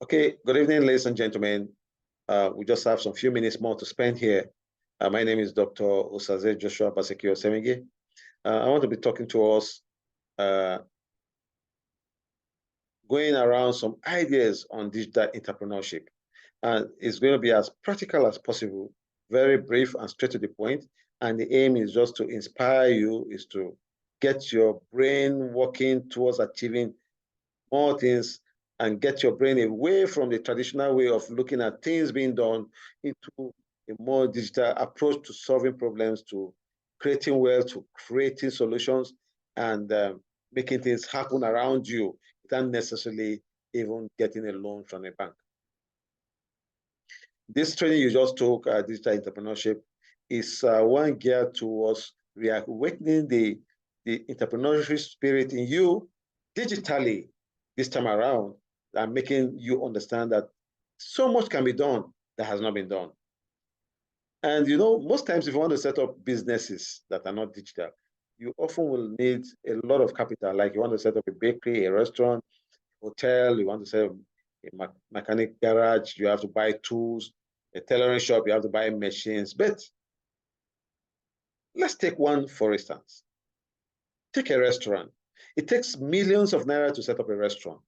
Okay, good evening, ladies and gentlemen. We just have some few minutes more to spend here. My name is Dr. Osaze Obaseki-Osemwegie. I want to be talking to us, going around some ideas on digital entrepreneurship. And it's going to be as practical as possible, very brief and straight to the point. And the aim is just to inspire you, is to get your brain working towards achieving more things and get your brain away from the traditional way of looking at things being done into a more digital approach to solving problems, to creating wealth, to creating solutions, and making things happen around you without necessarily even getting a loan from a bank. This training you just took, digital entrepreneurship, is one geared towards reawakening the entrepreneurship spirit in you digitally this time around, and making you understand that so much can be done that has not been done. And you know, most times if you want to set up businesses that are not digital, you often will need a lot of capital. Like you want to set up a bakery, a restaurant, hotel, you want to set up a mechanic garage, you have to buy tools, a tailoring shop, you have to buy machines. But let's take one, for instance. Take a restaurant. It takes millions of naira to set up a restaurant.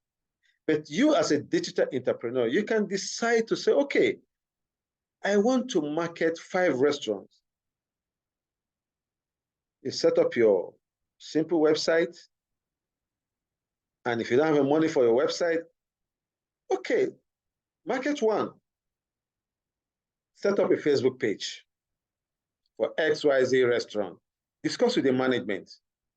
But you as a digital entrepreneur, you can decide to say, okay, I want to market 5 restaurants. You set up your simple website. And if you don't have money for your website, okay, market 1. Set up a Facebook page for XYZ restaurant. Discuss with the management.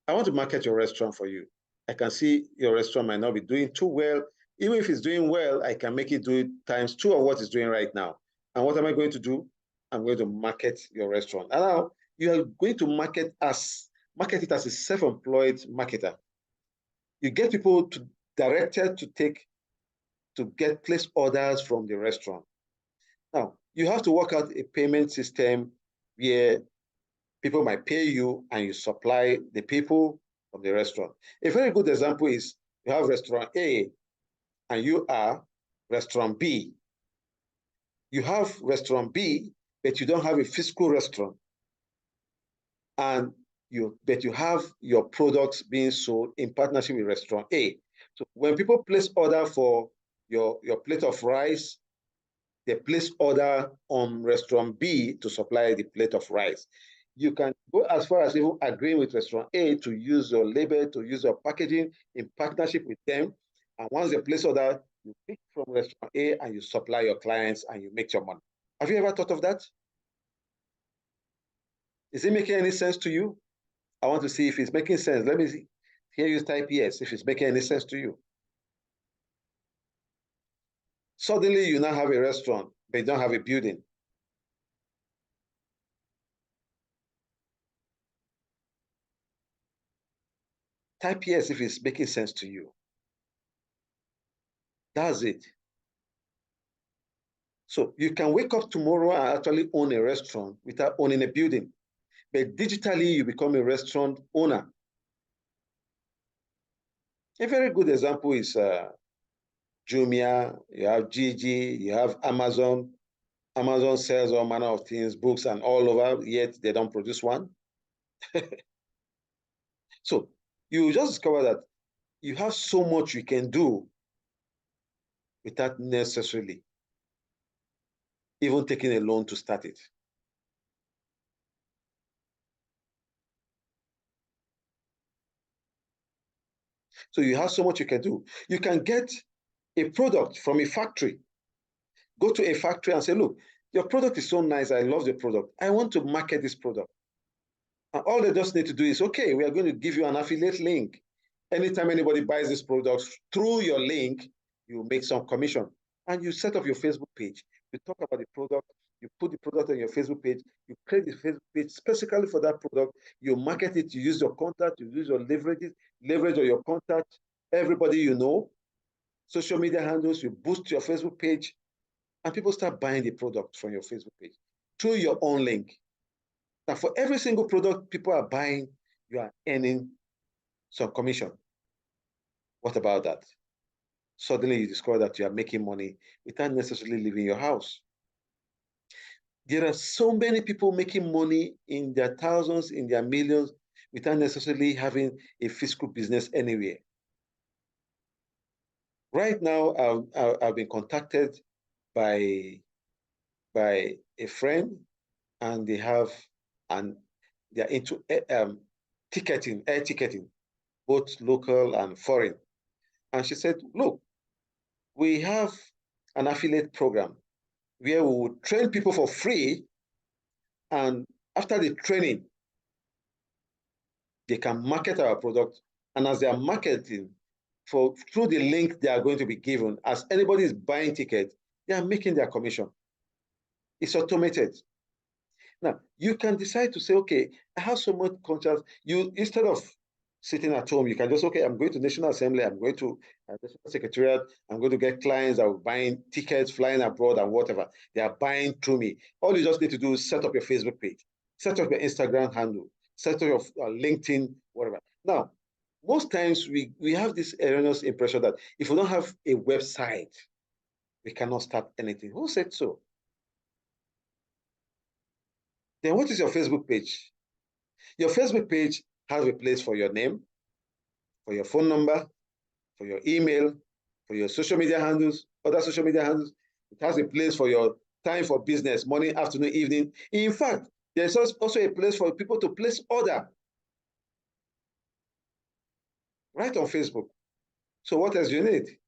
I want to market your restaurant for you. I can see your restaurant might not be doing too well. Even if it's doing well, I can make it do times 2 of what it's doing right now. And what am I going to do? I'm going to market your restaurant. And now you are going to market it as a self-employed marketer. You get people directed to get place orders from the restaurant. Now, you have to work out a payment system where people might pay you and you supply the people from the restaurant. A very good example is you have restaurant A and you are restaurant B. You have restaurant B, but you don't have a physical restaurant. But you have your products being sold in partnership with restaurant A. So when people place order for your plate of rice, they place order on restaurant B to supply the plate of rice. You can go as far as even agreeing with restaurant A to use your label, to use your packaging in partnership with them. And once they place order, you pick from restaurant A and you supply your clients and you make your money. Have you ever thought of that? Is it making any sense to you? I want to see if it's making sense. Let me hear you type yes, if it's making any sense to you. Suddenly you now have a restaurant, but you don't have a building. Type yes if it's making sense to you. That's it. So you can wake up tomorrow and actually own a restaurant without owning a building. But digitally, you become a restaurant owner. A very good example is Jumia, you have Gigi, you have Amazon. Amazon sells all manner of things, books and all over, yet they don't produce one. So you just discover that you have so much you can do without necessarily even taking a loan to start it. So you have so much you can do. You can get a product from a factory. Go to a factory and say, look, your product is so nice. I love the product. I want to market this product. And all they just need to do is, okay, we are going to give you an affiliate link. Anytime anybody buys this product through your link, you make some commission. And you set up your Facebook page. You talk about the product. You put the product on your Facebook page. You create the Facebook page specifically for that product. You market it. You use your contact. You use your leverage on your contact. Everybody you know. Social media handles. You boost your Facebook page. And people start buying the product from your Facebook page through your own link. Now, for every single product people are buying, you are earning some commission. What about that? Suddenly you discover that you are making money without necessarily leaving your house. There are so many people making money in their thousands, in their millions, without necessarily having a physical business anywhere. Right now, I've been contacted by a friend, and they're into ticketing, air ticketing, both local and foreign. And she said, look, we have an affiliate program where we will train people for free, and after the training, they can market our product. And as they are marketing, through the link they are going to be given, as anybody is buying tickets, they are making their commission. It's automated. Now, you can decide to say, okay, I have so much contracts. Instead of sitting at home, you can just, okay, I'm going to National Assembly, I'm going to National Secretariat, I'm going to get clients that are buying tickets, flying abroad and whatever. They are buying through me. All you just need to do is set up your Facebook page, set up your Instagram handle, set up your LinkedIn, whatever. Now, most times we have this erroneous impression that if we don't have a website, we cannot start anything. Who said so? Then what is your Facebook page? Your Facebook page has a place for your name, for your phone number, for your email, for your social media handles, other social media handles. It has a place for your time for business, morning, afternoon, evening. In fact, there's also a place for people to place order right on Facebook. So what else do you need?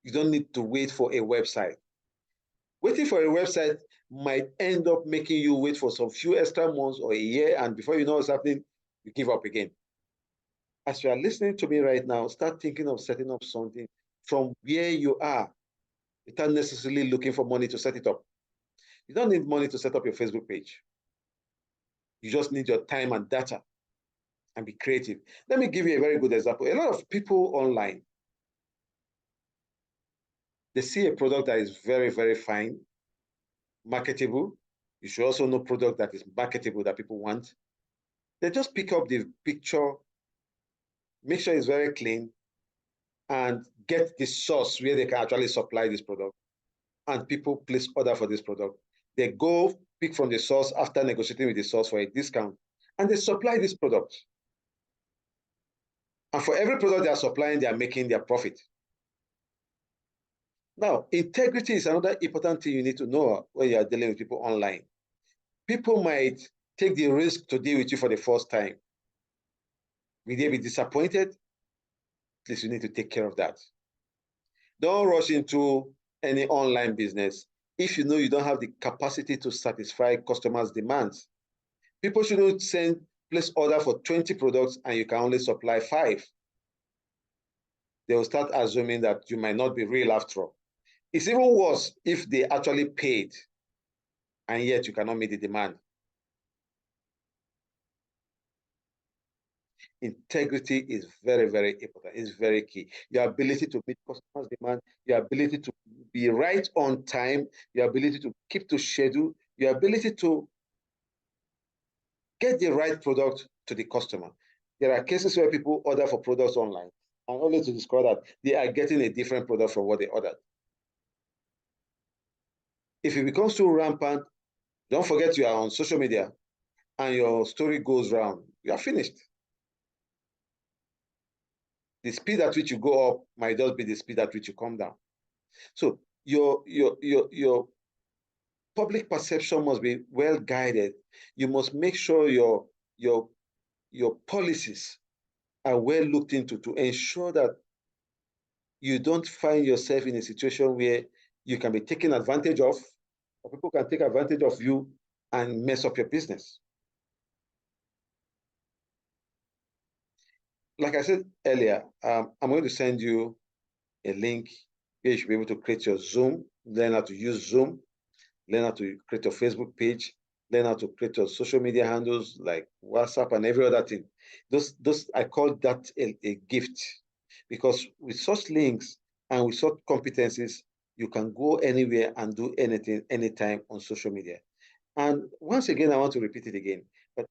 You don't need to wait for a website. Waiting for a website might end up making you wait for some few extra months or a year, and before you know what's happening, you give up again. As you are listening to me right now, start thinking of setting up something from where you are without necessarily looking for money to set it up. You don't need money to set up your Facebook page. You just need your time and data, and be creative. Let me give you a very good example. A lot of people online, they see a product that is very, very fine, marketable. You should also know product that is marketable that people want. They just pick up the picture, make sure it's very clean, and get the source where they can actually supply this product. And people place order for this product. They go pick from the source after negotiating with the source for a discount, and they supply this product. And for every product they are supplying, they are making their profit. Now, integrity is another important thing you need to know when you are dealing with people online. People might take the risk to deal with you for the first time. Will they be disappointed? At least you need to take care of that. Don't rush into any online business if you know you don't have the capacity to satisfy customers' demands. People shouldn't place order for 20 products and you can only supply 5. They will start assuming that you might not be real after all. It's even worse if they actually paid and yet you cannot meet the demand. Integrity is very, very important. It's very key. Your ability to meet customers' demand, your ability to be right on time, your ability to keep to schedule, your ability to get the right product to the customer. There are cases where people order for products online and only to discover that they are getting a different product from what they ordered. If it becomes too rampant, don't forget you are on social media and your story goes round. You are finished. The speed at which you go up might just be the speed at which you come down. So your public perception must be well guided. You must make sure your policies are well looked into to ensure that you don't find yourself in a situation where you can be taken advantage of, or people can take advantage of you and mess up your business. Like I said earlier, I'm going to send you a link where you should be able to create your Zoom, learn how to use Zoom, learn how to create your Facebook page, learn how to create your social media handles like WhatsApp and every other thing. Those I call that a gift, because with such links and with such competencies, you can go anywhere and do anything, anytime on social media. And once again, I want to repeat it again, but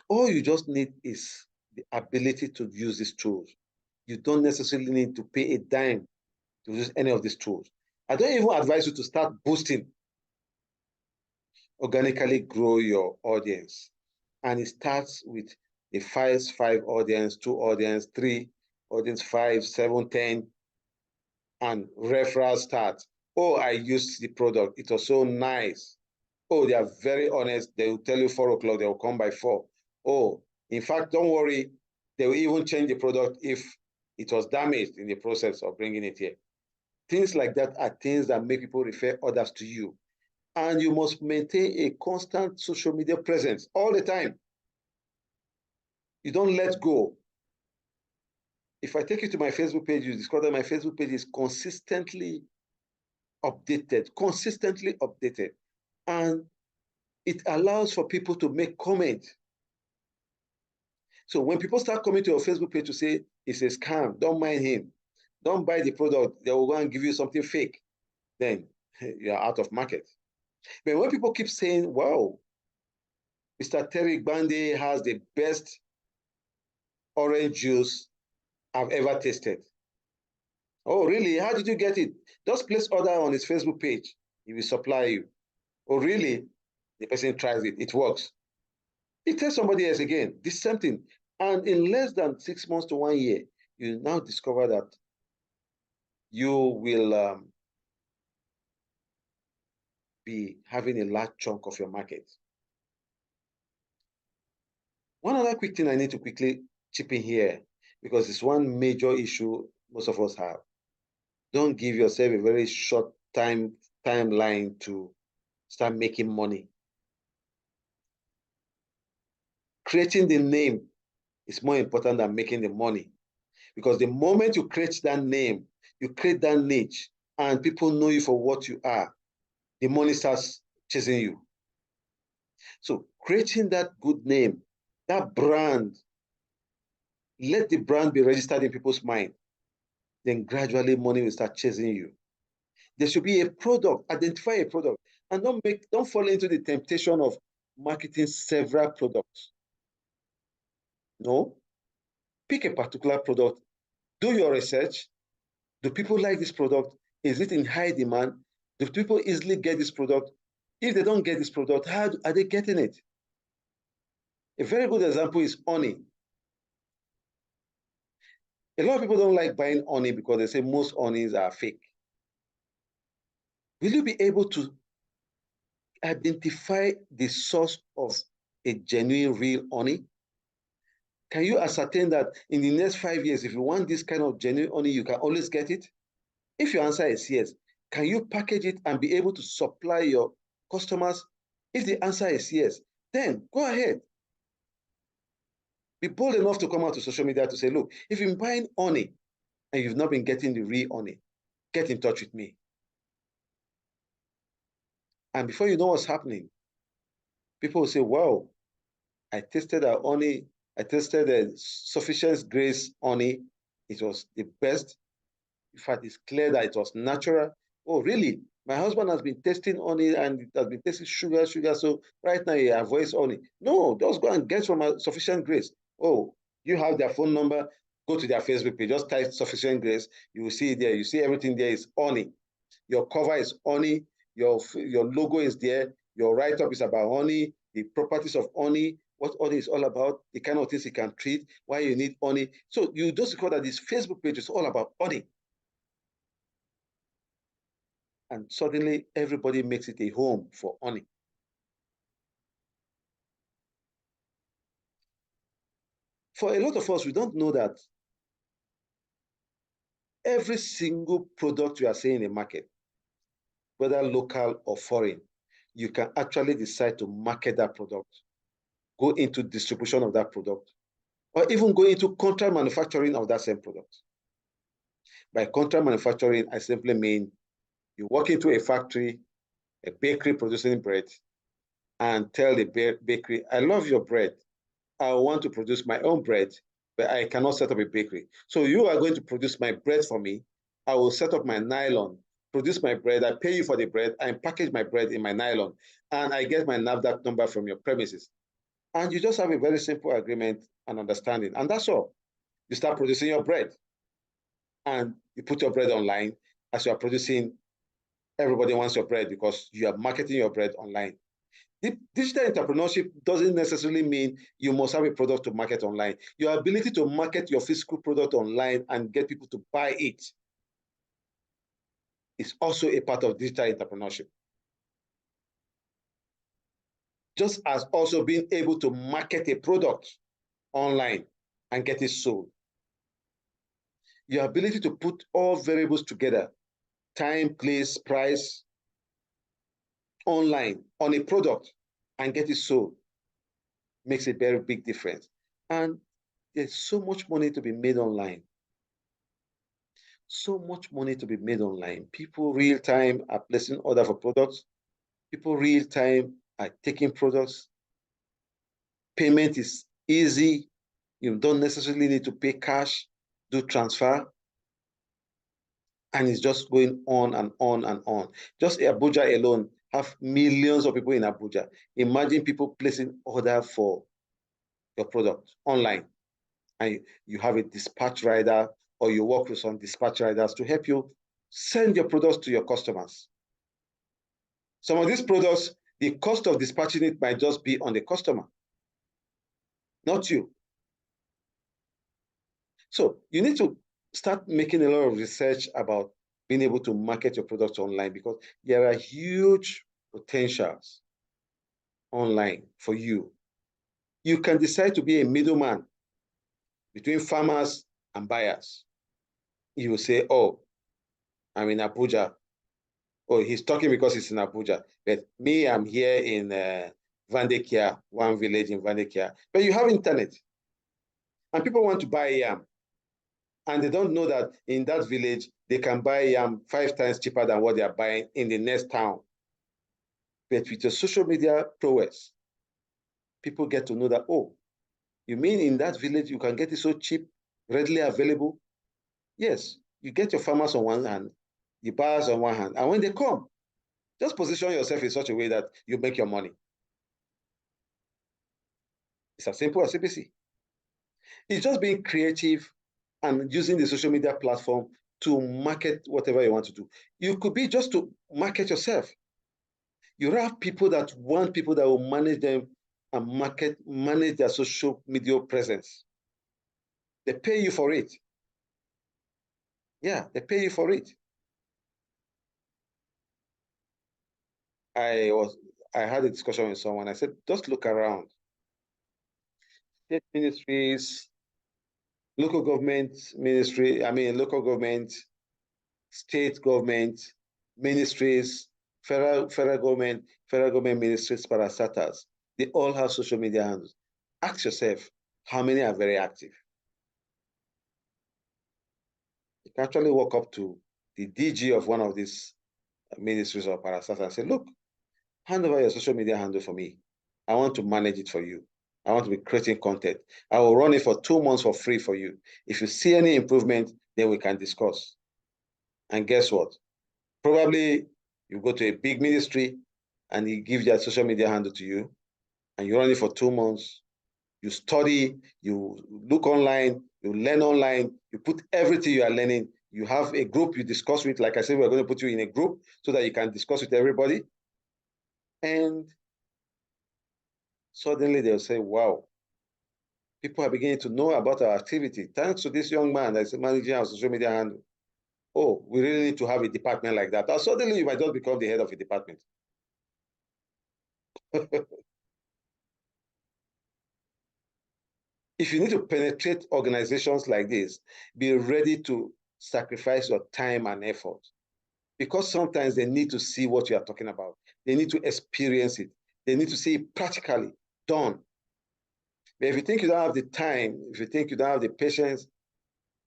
all you just need is the ability to use these tools. You don't necessarily need to pay a dime to use any of these tools. I don't even advise you to start boosting. Organically grow your audience. And it starts with the five audience, 2 audience, 3 audience, 5, 7, 10, and referral start. Oh, I used the product. It was so nice. Oh, they are very honest. They will tell you 4 o'clock. They will come by 4. Oh, in fact, don't worry. They will even change the product if it was damaged in the process of bringing it here. Things like that are things that make people refer others to you. And you must maintain a constant social media presence all the time. You don't let go. If I take you to my Facebook page, you discover that my Facebook page is consistently updated. And it allows for people to make comments. So when people start coming to your Facebook page to say, it's a scam, don't mind him, don't buy the product, they will go and give you something fake, then you're out of market. But when people keep saying, wow, Mr. Terry Bande has the best orange juice I've ever tasted. Oh, really? How did you get it? Just place order on his Facebook page. He will supply you. Oh, really? The person tries it. It works. He tells somebody else again, this same thing. And in less than 6 months to 1 year, you now discover that you will be having a large chunk of your market. One other quick thing I need to quickly chip in here, because it's one major issue most of us have. Don't give yourself a very short timeline to start making money. Creating the name is more important than making the money. Because the moment you create that name, you create that niche, and people know you for what you are, the money starts chasing you. So creating that good name, that brand, let the brand be registered in people's mind. Then gradually money will start chasing you. There should be a product, identify a product, and don't fall into the temptation of marketing several products. No, pick a particular product, do your research. Do people like this product? Is it in high demand? Do people easily get this product? If they don't get this product, how are they getting it? A very good example is honey. A lot of people don't like buying honey because they say most honeys are fake. Will you be able to identify the source of a genuine, real honey? Can you ascertain that in the next 5 years, if you want this kind of genuine honey, you can always get it? If your answer is yes, can you package it and be able to supply your customers? If the answer is yes, then go ahead. Be bold enough to come out to social media to say, look, if you're buying honey and you've not been getting the real honey, get in touch with me. And before you know what's happening, people will say, wow, I tasted a honey, I tasted a sufficient grace honey. It was the best. In fact, it's clear that it was natural. Oh, really? My husband has been tasting honey and it has been tasting sugar. So right now he avoids honey. No, just go and get from a sufficient grace. Oh, you have their phone number, go to their Facebook page, just type sufficient grace. You will see it there. You see everything there is honey. Your cover is honey. Your logo is there. Your write-up is about honey, the properties of honey, what honey is all about, the kind of things it can treat, why you need honey. So you just discover that this Facebook page is all about honey. And suddenly everybody makes it a home for honey. For a lot of us, we don't know that every single product you are seeing in the market, whether local or foreign, you can actually decide to market that product, go into distribution of that product, or even go into contract manufacturing of that same product. By contract manufacturing, I simply mean you walk into a factory, a bakery producing bread, and tell the bakery, I love your bread. I want to produce my own bread, but I cannot set up a bakery. So you are going to produce my bread for me. I will set up my nylon, produce my bread. I pay you for the bread. I package my bread in my nylon, and I get my NAFDAC number from your premises. And you just have a very simple agreement and understanding. And that's all. You start producing your bread, and you put your bread online. as you are producing, everybody wants your bread because you are marketing your bread online. Digital entrepreneurship doesn't necessarily mean you must have a product to market online. Your ability to market your physical product online and get people to buy it is also a part of digital entrepreneurship. Just as also being able to market a product online and get it sold. Your ability to put all variables together, time, place, price, online on a product and get it sold makes a very big difference. And there's so much money to be made online. So much money to be made online. People real time are placing order for products. People real time are taking products. Payment is easy. You don't necessarily need to pay cash, do transfer. And it's just going on and on and on. Just Abuja alone have millions of people in Abuja. Imagine people placing order for your product online. And you have a dispatch rider or you work with some dispatch riders to help you send your products to your customers. Some of these products, the cost of dispatching it might just be on the customer, not you. So you need to start making a lot of research about being able to market your products online because there are huge potentials online for you. You can decide to be a middleman between farmers and buyers. You will say, oh, I'm in Abuja. Oh, he's talking because he's in Abuja. But me, I'm here in Vandekia, one village in Vandekia. But you have internet. And people want to buy yam. And they don't know that in that village, they can buy yam 5 times cheaper than what they are buying in the next town. But with your social media prowess, people get to know that, oh, you mean in that village you can get it so cheap, readily available? Yes, you get your farmers on one hand, the buyers on one hand. And when they come, just position yourself in such a way that you make your money. It's as simple as CPC. It's just being creative and using the social media platform to market whatever you want to do. You could be just to market yourself. You have people that want people that will manage them and manage their social media presence. They pay you for it. Yeah, they pay you for it. I had a discussion with someone. I said, just look around. State ministries, local government ministry, local government, state government, ministries, federal government ministries, parastatals. They all have social media handles. Ask yourself, how many are very active? You can actually walk up to the DG of one of these ministries or parastatals and say, look, hand over your social media handle for me. I want to manage it for you. I want to be creating content. I will run it for 2 months for free for you. If you see any improvement, then we can discuss. And guess what? Probably you go to a big ministry and he gives their social media handle to you and you run it for 2 months. You study, you look online, you learn online, you put everything you are learning. You have a group you discuss with. Like I said, we're going to put you in a group so that you can discuss with everybody. And suddenly they'll say, wow, people are beginning to know about our activity. Thanks to this young man that's managing our social media handle. Oh, we really need to have a department like that. Or suddenly you might just become the head of a department. If you need to penetrate organizations like this, be ready to sacrifice your time and effort because sometimes they need to see what you are talking about. They need to experience it. They need to see it practically done. But if you think you don't have the time, if you think you don't have the patience,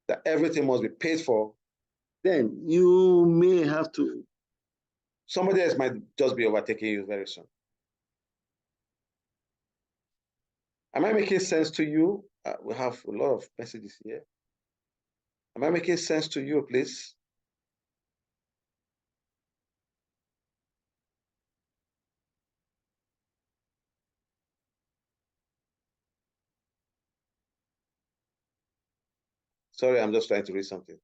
that everything must be paid for, then you may have to, somebody else might just be overtaking you very soon. Am I making sense to you? We have a lot of messages here. Am I making sense to you, please? Sorry, I'm just trying to read something.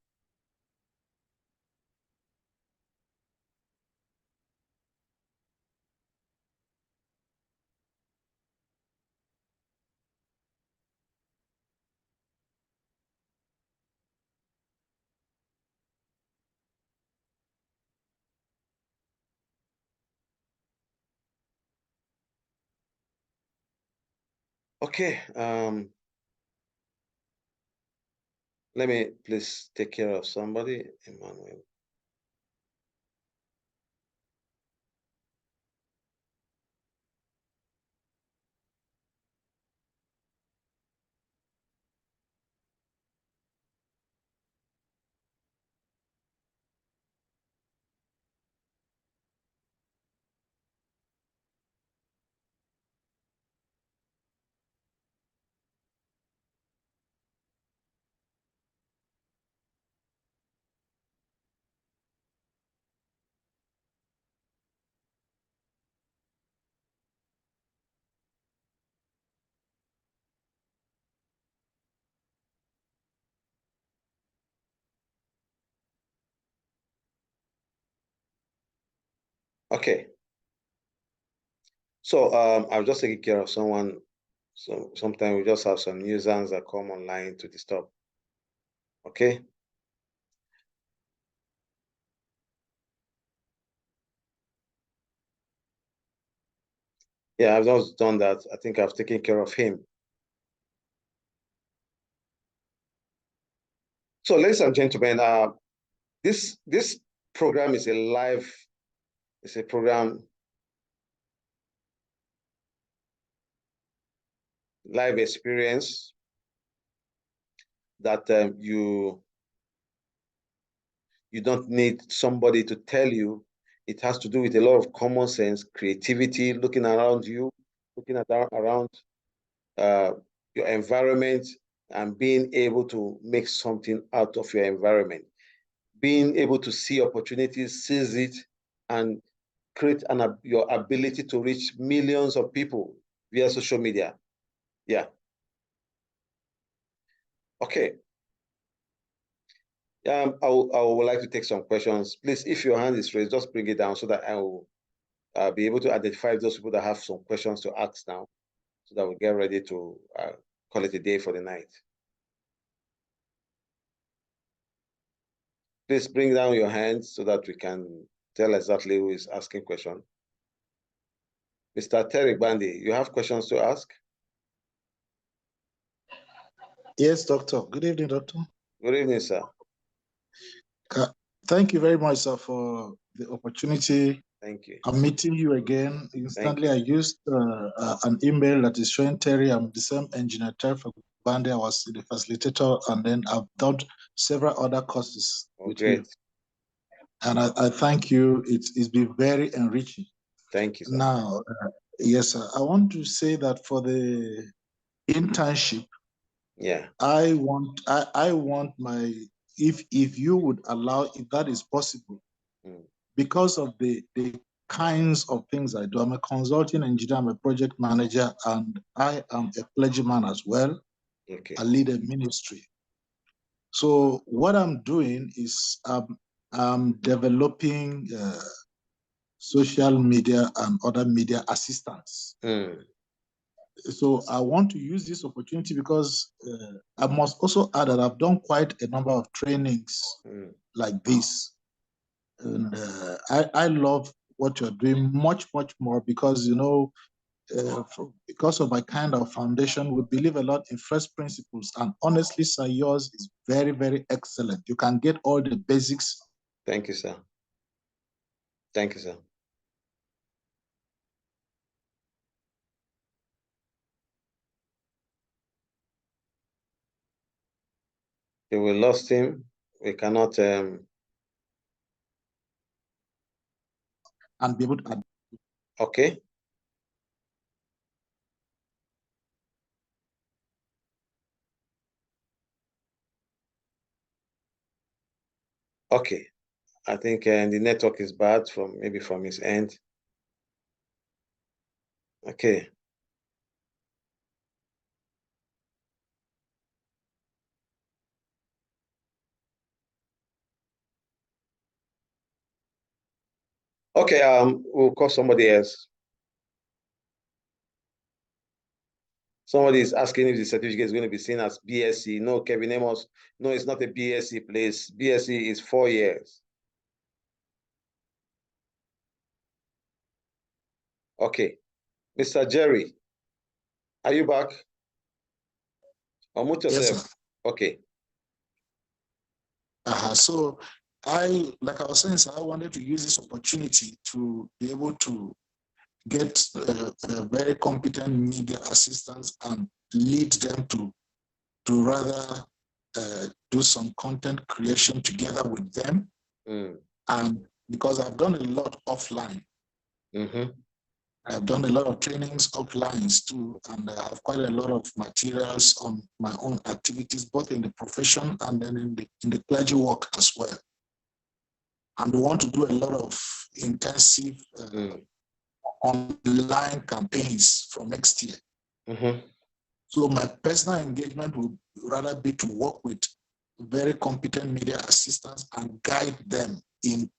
Okay. Let me please take care of somebody, Emmanuel. Okay. So I've just taken care of someone. So sometimes we just have some nuisance that come online to disturb. Okay. Yeah, I've just done that. I think I've taken care of him. So, ladies and gentlemen, this program is it's a program, live experience that you don't need somebody to tell you. It has to do with a lot of common sense, creativity, looking around you, looking around your environment, and being able to make something out of your environment. Being able to see opportunities, seize it, and create your ability to reach millions of people via social media. Yeah. Okay. I would like to take some questions. Please, if your hand is raised, just bring it down so that I will be able to identify those people that have some questions to ask now, so that we get ready to call it a day for the night. Please bring down your hands so that we can tell exactly who is asking question. Mr. Terry Bandi, you have questions to ask? Yes, Doctor. Good evening, Doctor. Good evening, sir. Thank you very much, sir, for the opportunity. Thank you. I'm meeting you again. Instantly, I used an email that is showing Terry. I'm the same engineer, Terry Bandi. I was the facilitator, and then I've done several other courses with you. And I thank you. It's been very enriching. Thank you, sir. Now, yes, sir. I want to say that for the internship, yeah, I want my, if you would allow, if that is possible, because of the kinds of things I do. I'm a consulting engineer, I'm a project manager, and I am a clergyman as well. Okay. I lead a ministry. So what I'm doing is I'm developing social media and other media assistance. So I want to use this opportunity because I must also add that I've done quite a number of trainings like this. And I love what you're doing much, much more because, you know, because of my kind of foundation, we believe a lot in first principles. And honestly, sir, yours is very, very excellent. You can get all the basics. Thank you, sir. Thank you, sir. Okay, we lost him. We cannot... and be able to... Okay. Okay. I think the network is bad maybe from his end. Okay. Okay, we'll call somebody else. Somebody is asking if the certificate is going to be seen as BSc. No, Kevin Amos. No, it's not a BSc place. BSc is 4 years. Okay. Mr. Jerry, Are you back? Unmute yourself. Yes, sir. Okay. So like I was saying, sir, I wanted to use this opportunity to be able to get very competent media assistants and lead them to rather do some content creation together with them. And because I've done a lot offline, I've done a lot of trainings offline too, and I have quite a lot of materials on my own activities, both in the profession and then in the clergy work as well. And we want to do a lot of intensive online campaigns from next year. So my personal engagement would rather be to work with very competent media assistants and guide them in,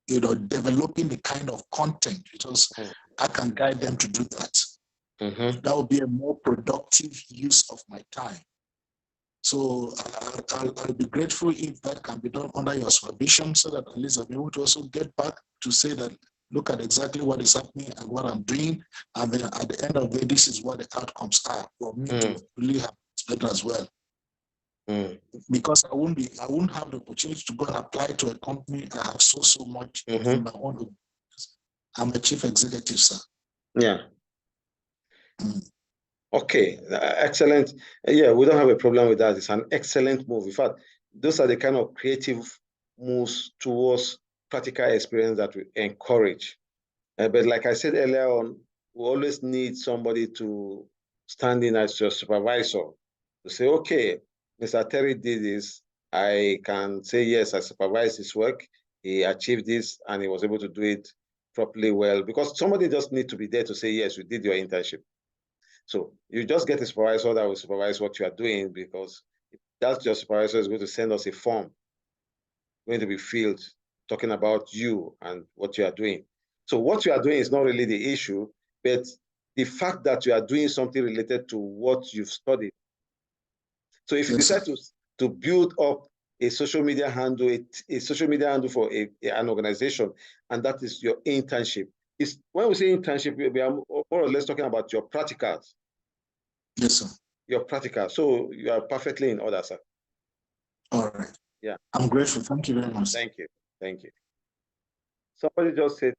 developing the kind of content, because I can guide them to do that. That would be a more productive use of my time. So I'll be grateful if that can be done under your supervision, so that at least I'll be able to also get back to say that, look at exactly what is happening and what I'm doing. And then at the end of the day, this is what the outcomes are for me to really have better as well. Because I wouldn't have the opportunity to go and apply to a company I have so much in my own. I'm a chief executive, sir. Yeah. Okay, excellent. Yeah, we don't have a problem with that. It's an excellent move. In fact, those are the kind of creative moves towards practical experience that we encourage. But like I said earlier on, we always need somebody to stand in as your supervisor to say, okay, Mr. Terry did this. I can say, yes, I supervised his work. He achieved this and he was able to do it properly well, because somebody just needs to be there to say, yes, you did your internship. So you just get a supervisor that will supervise what you are doing, because that's your supervisor is going to send us a form going to be filled talking about you and what you are doing. So what you are doing is not really the issue, but the fact that you are doing something related to what you've studied. So if you decide to build up a social media handle, a social media handle for an organization, and that is your internship. When we say internship, we are more or less talking about your practicals. Yes, sir. Your practical. So you are perfectly in order, sir. All right. Yeah. I'm grateful. Thank you very much. Thank you. Thank you. Somebody just said,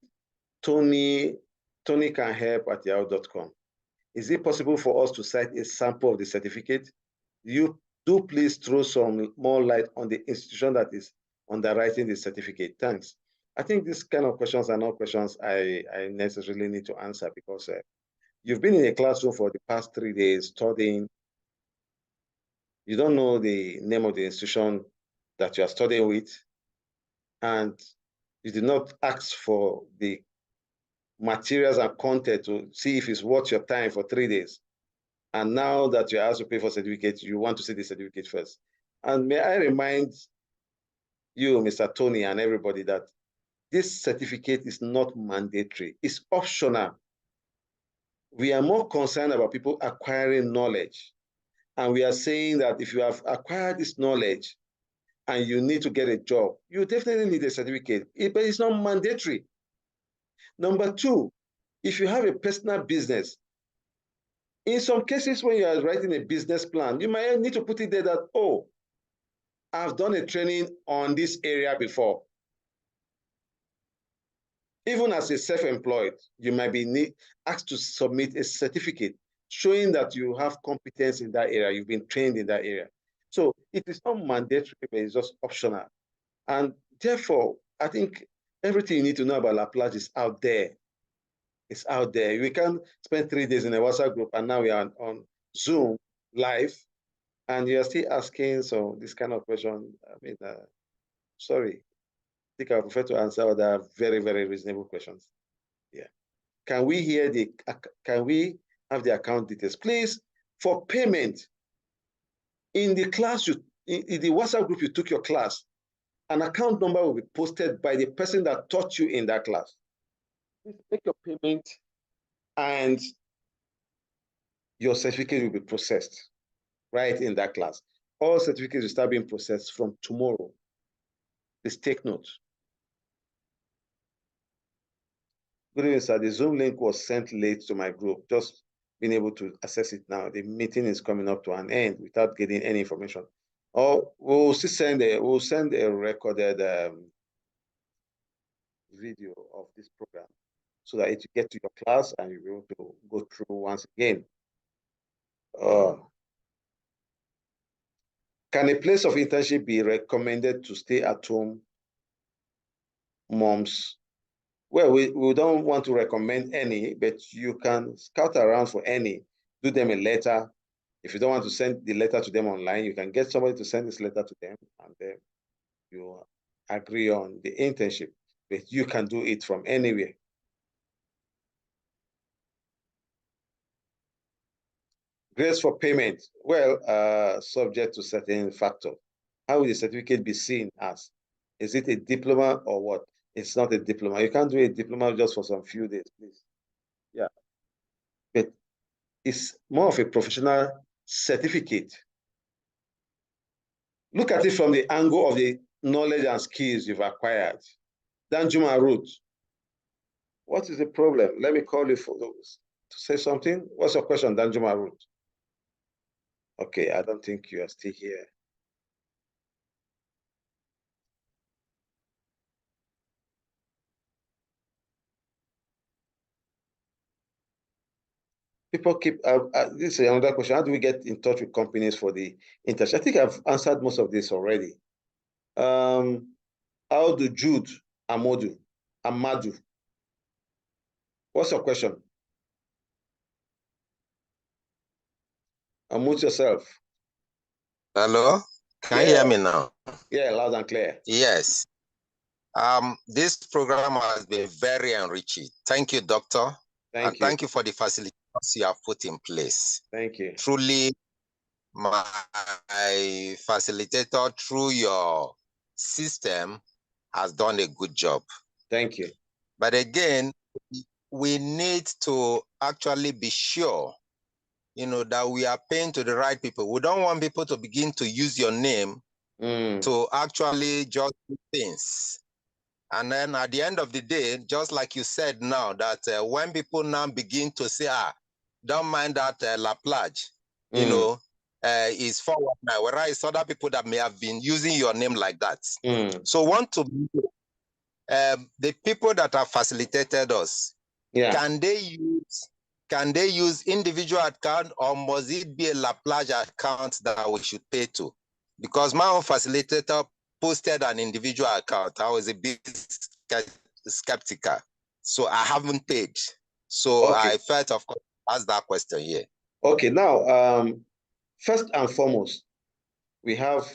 Tony can help at yahoo.com. Is it possible for us to cite a sample of the certificate? You do please throw some more light on the institution that is underwriting the certificate. Thanks. I think these kind of questions are not questions I necessarily need to answer, because you've been in a classroom for the past 3 days studying. You don't know the name of the institution that you are studying with, and you did not ask for the materials and content to see if it's worth your time for 3 days. And now that you're asked to pay for certificate, you want to see the certificate first. And may I remind you, Mr. Tony, and everybody, that this certificate is not mandatory. It's optional. We are more concerned about people acquiring knowledge. And we are saying that if you have acquired this knowledge and you need to get a job, you definitely need a certificate, but it's not mandatory. Number two, if you have a personal business, in some cases when you are writing a business plan, you might need to put it there that, oh, I've done a training on this area before. Even as a self-employed, you might be asked to submit a certificate showing that you have competence in that area, you've been trained in that area. So it is not mandatory, but it's just optional. And therefore, I think everything you need to know about Laplace is out there. It's out there. We can spend 3 days in a WhatsApp group, and now we are on Zoom live, and you're still asking this kind of question. I mean, sorry. I think I prefer to answer other very, very reasonable questions. Yeah. Can we have the account details? Please, for payment, in the class, in the WhatsApp group you took your class, an account number will be posted by the person that taught you in that class. Please make your payment, and your certificate will be processed right in that class. All certificates will start being processed from tomorrow. Please take note. Good evening, sir. The Zoom link was sent late to my group. Just being able to access it now. The meeting is coming up to an end without getting any information. Or we'll send a recorded video of this program so that it will get to your class and you'll be able to go through once again. Can a place of internship be recommended to stay-at-home moms? Well, we don't want to recommend any, but you can scout around for any. Do them a letter. If you don't want to send the letter to them online, you can get somebody to send this letter to them, and then you agree on the internship. But you can do it from anywhere. Grades for payment. Well, subject to certain factors. How will the certificate be seen as? Is it a diploma or what? It's not a diploma. You can't do a diploma just for some few days, please. Yeah. But it's more of a professional certificate. Look at it from the angle of the knowledge and skills you've acquired. Danjuma wrote, what is the problem? Let me call you for those to say something. What's your question, Danjuma wrote? Okay, I don't think you are still here. People keep, this is another question. How do we get in touch with companies for the internship? I think I've answered most of this already. How do Jude Amadu? What's your question? Unmute yourself. Hello, can you hear me now? Yeah, loud and clear. Yes. This program has been very enriching. Thank you, Doctor. Thank you for the facilities you have put in place. Thank you. Truly, my facilitator through your system has done a good job. Thank you. But again, we need to actually be sure, that we are paying to the right people. We don't want people to begin to use your name to actually just do things. And then at the end of the day, just like you said now, that when people now begin to say, don't mind that La Plage, is forward now, whereas other people that may have been using your name like that. So the people that have facilitated us, can they use individual account, or must it be a La Plage account that we should pay to? Because my own facilitator posted an individual account. I was a bit skeptical, so I haven't paid. So I felt, of course, ask that question here. Okay, now, first and foremost, we have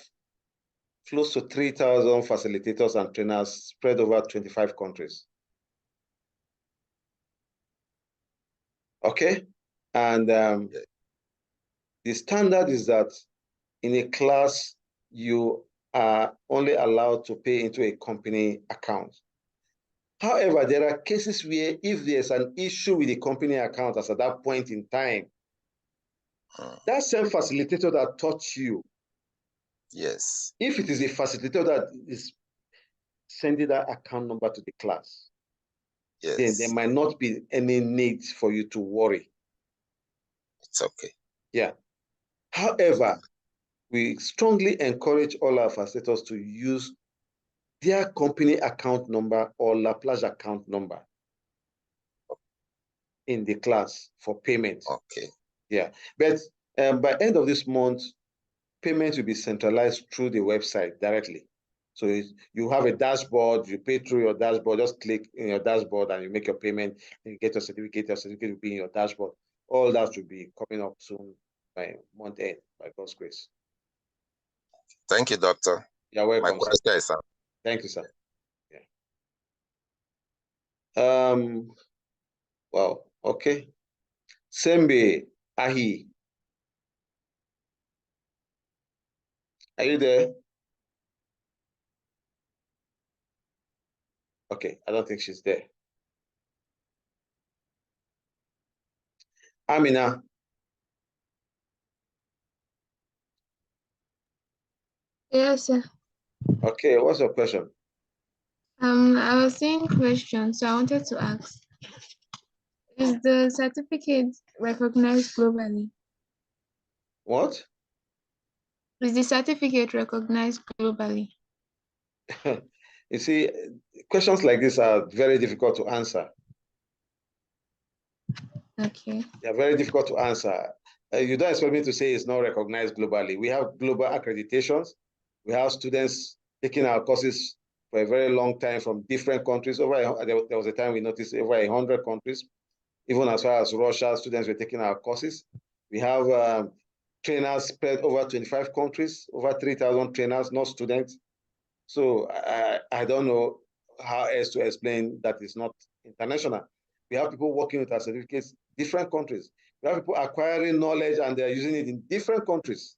close to 3,000 facilitators and trainers spread over 25 countries. Okay, and the standard is that in a class, you are only allowed to pay into a company account. However, there are cases where if there's an issue with the company account as at that point in time, that same facilitator that taught you, yes, if it is a facilitator that is sending that account number to the class, then there might not be any need for you to worry. It's okay. Yeah. However, we strongly encourage all our facilitators to use their company account number or La Plage account number in the class for payment. Okay. Yeah. But by end of this month, payment will be centralized through the website directly. So you have a dashboard, you pay through your dashboard, just click in your dashboard and you make your payment, and you get your certificate will be in your dashboard. All that should be coming up soon by month end, by God's grace. Thank you, Doctor. You're welcome. My question is, sir. Thank you, sir. Yeah. Wow, okay. Sembe Ahi. Are you there? Okay, I don't think she's there. Amina. Yes, sir. Okay, what's your question? I was saying questions, so I wanted to ask: is the certificate recognized globally? What? Is the certificate recognized globally? You see, questions like this are very difficult to answer. Okay. They're very difficult to answer. You don't expect me to say it's not recognized globally. We have global accreditations. We have students taking our courses for a very long time from different countries. There was a time we noticed over 100 countries. Even as far as Russia, students were taking our courses. We have trainers spread over 25 countries, over 3,000 trainers, not students. So I don't know how else to explain that it's not international. We have people working with our certificates, different countries. We have people acquiring knowledge and they're using it in different countries.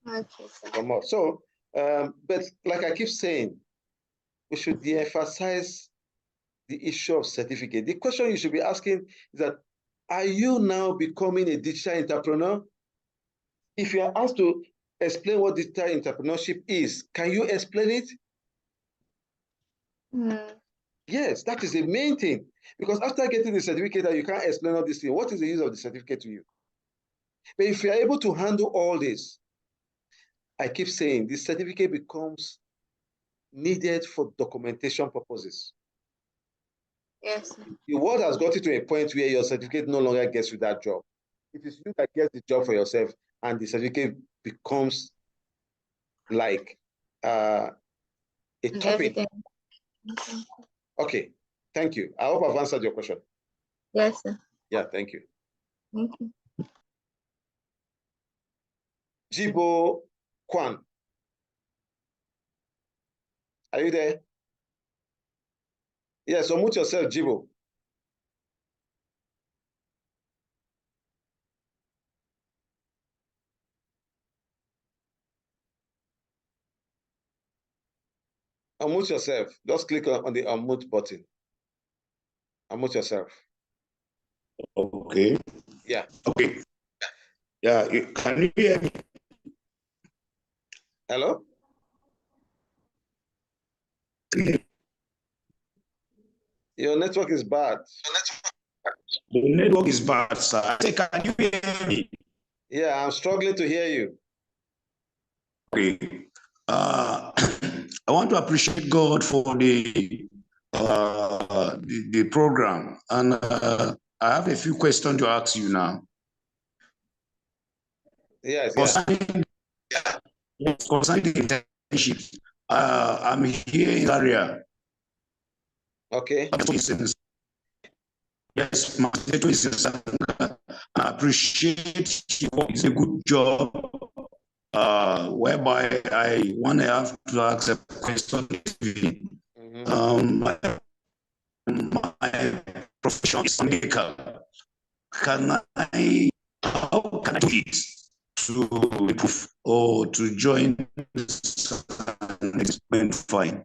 Okay, sir. So, but like I keep saying, we should de-emphasize the issue of certificate. The question you should be asking is that, are you now becoming a digital entrepreneur? If you are asked to explain what digital entrepreneurship is, can you explain it? Yes, that is the main thing. Because after getting the certificate that you can't explain all these things, what is the use of the certificate to you? But if you're able to handle all this, I keep saying this certificate becomes needed for documentation purposes. Yes, sir. The world has gotten to a point where your certificate no longer gets you that job. It is you that gets the job for yourself, and the certificate becomes like a topic. Okay, thank you. I hope I've answered your question. Yes, sir. Yeah, thank you. Thank you. Jibo Kwan. Are you there? Yes, unmute yourself, Jibo. Unmute yourself. Just click on the unmute button. Unmute yourself. Okay. Yeah. Okay. Yeah, can you hear me? Hello? Your network is bad. The network is bad, sir. I say, can you hear me? Yeah, I'm struggling to hear you. Okay. I want to appreciate God for the program, and I have a few questions to ask you now. Yes, concerning the internship, I'm here in area. Okay. Yes, my situation is I appreciate it's a good job. Whereby I want to have to ask a question. My profession is medical. How can I do it to improve or to join this fine?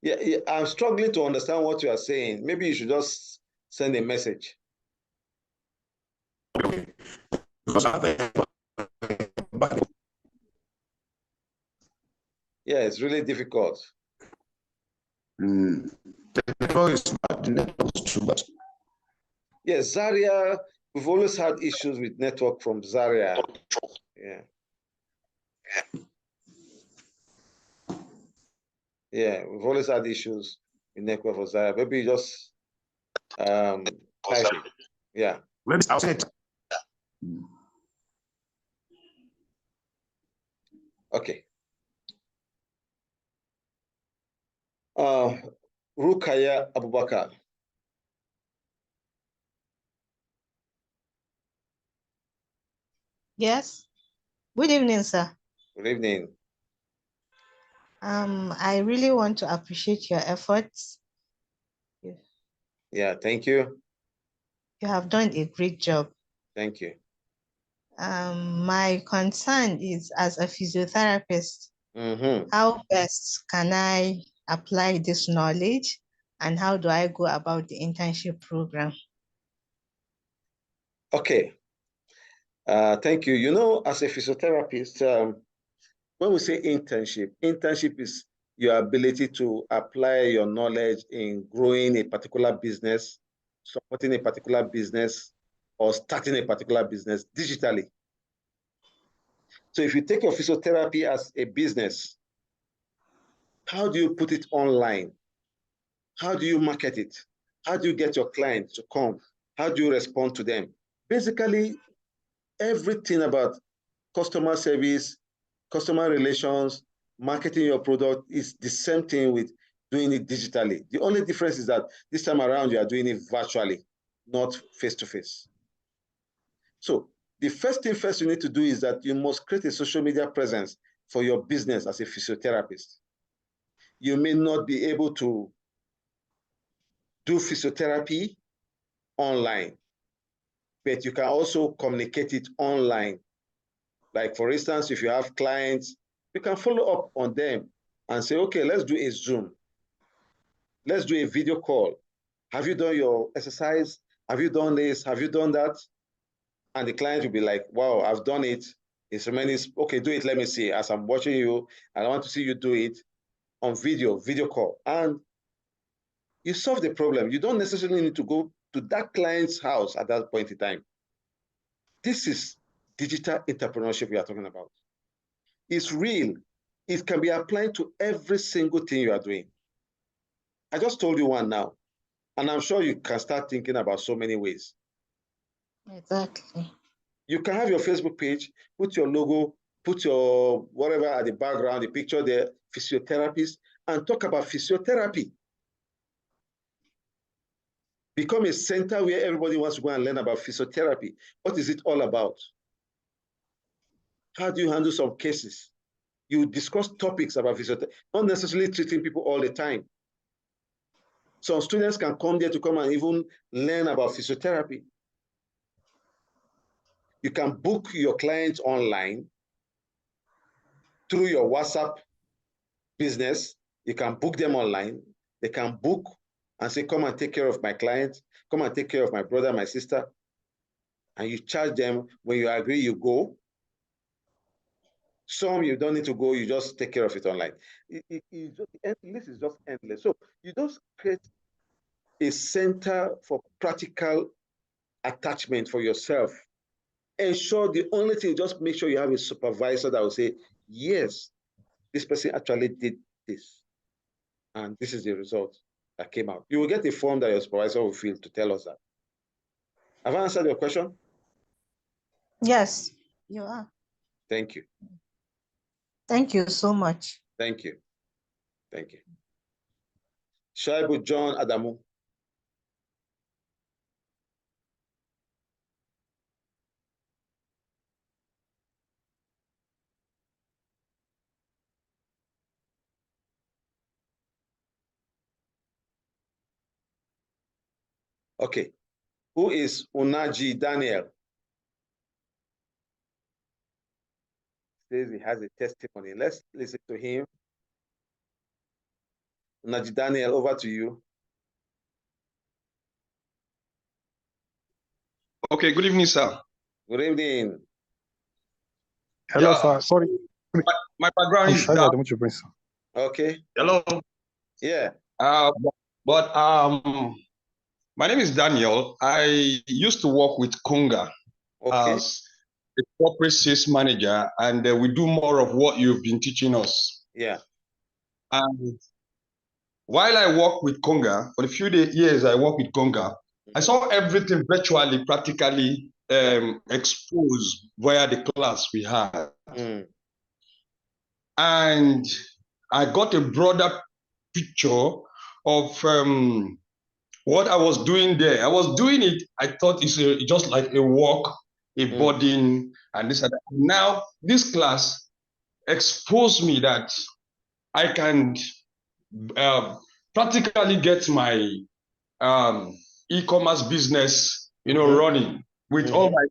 Yeah, I'm struggling to understand what you are saying. Maybe you should just send a message. Okay. Because I have yeah, it's really difficult. The network is bad. The network is too bad. Yes, Zaria, we've always had issues with network from Zaria. Yeah. Yeah, we've always had issues with network for Zaria. Maybe you just type it. Yeah. Maybe I'll say it. Okay. Rukaya Abubakar. Yes. Good evening, sir. Good evening. I really want to appreciate your efforts. Yeah, thank you. You have done a great job. Thank you. My concern is, as a physiotherapist, how best can I apply this knowledge, and how do I go about the internship program? Okay. Thank you. You know, as a physiotherapist, when we say internship is your ability to apply your knowledge in growing a particular business supporting a particular business or starting a particular business digitally. So if you take your physiotherapy as a business, how do you put it online? How do you market it? How do you get your clients to come? How do you respond to them? Basically, everything about customer service, customer relations, marketing your product is the same thing with doing it digitally. The only difference is that this time around you are doing it virtually, not face-to-face. So the first thing first you need to do is that you must create a social media presence for your business as a physiotherapist. You may not be able to do physiotherapy online, but you can also communicate it online. Like for instance, if you have clients, you can follow up on them and say, okay, let's do a Zoom. Let's do a video call. Have you done your exercise? Have you done this? Have you done that? And the client will be like, wow, I've done it. It's remaining, okay, do it, let me see. As I'm watching you, and I want to see you do it on video call. And you solve the problem. You don't necessarily need to go to that client's house at that point in time. This is digital entrepreneurship we are talking about. It's real. It can be applied to every single thing you are doing. I just told you one now, and I'm sure you can start thinking about so many ways. Exactly. You can have your Facebook page, put your logo, put your whatever at the background, the picture there, physiotherapist, and talk about physiotherapy. Become a center where everybody wants to go and learn about physiotherapy. What is it all about? How do you handle some cases? You discuss topics about physiotherapy, not necessarily treating people all the time. Some students can come there to come and even learn about physiotherapy. You can book your clients online through your WhatsApp business. You can book them online. They can book and say, come and take care of my client, come and take care of my brother, my sister. And you charge them. When you agree, you go. Some you don't need to go, you just take care of it online. This is just endless. So you just create a center for practical attachment for yourself. Ensure the only thing, just make sure you have a supervisor that will say, yes, this person actually did this. And this is the result that came out. You will get a form that your supervisor will fill to tell us that. Have I answered your question? Yes, you are. Thank you. Thank you so much. Thank you. Thank you. Shaibu John Adamu. Okay. Who is Unaji Daniel? Says he has a testimony. Let's listen to him. Unaji Daniel, over to you. Okay, good evening, sir. Good evening. Hello, sir. Sorry. My background is that. Okay. Hello. Yeah. But my name is Daniel. I used to work with Kunga as a corporate sales manager, and we do more of what you've been teaching us. Yeah. And while I work with Kunga, for a few years I worked with Kunga, I saw everything virtually, practically exposed via the class we had. And I got a broader picture of what I was doing there. I was doing it, I thought it's just like a walk, a burden, and this and that. Now, this class exposed me that I can practically get my e-commerce business, running with all my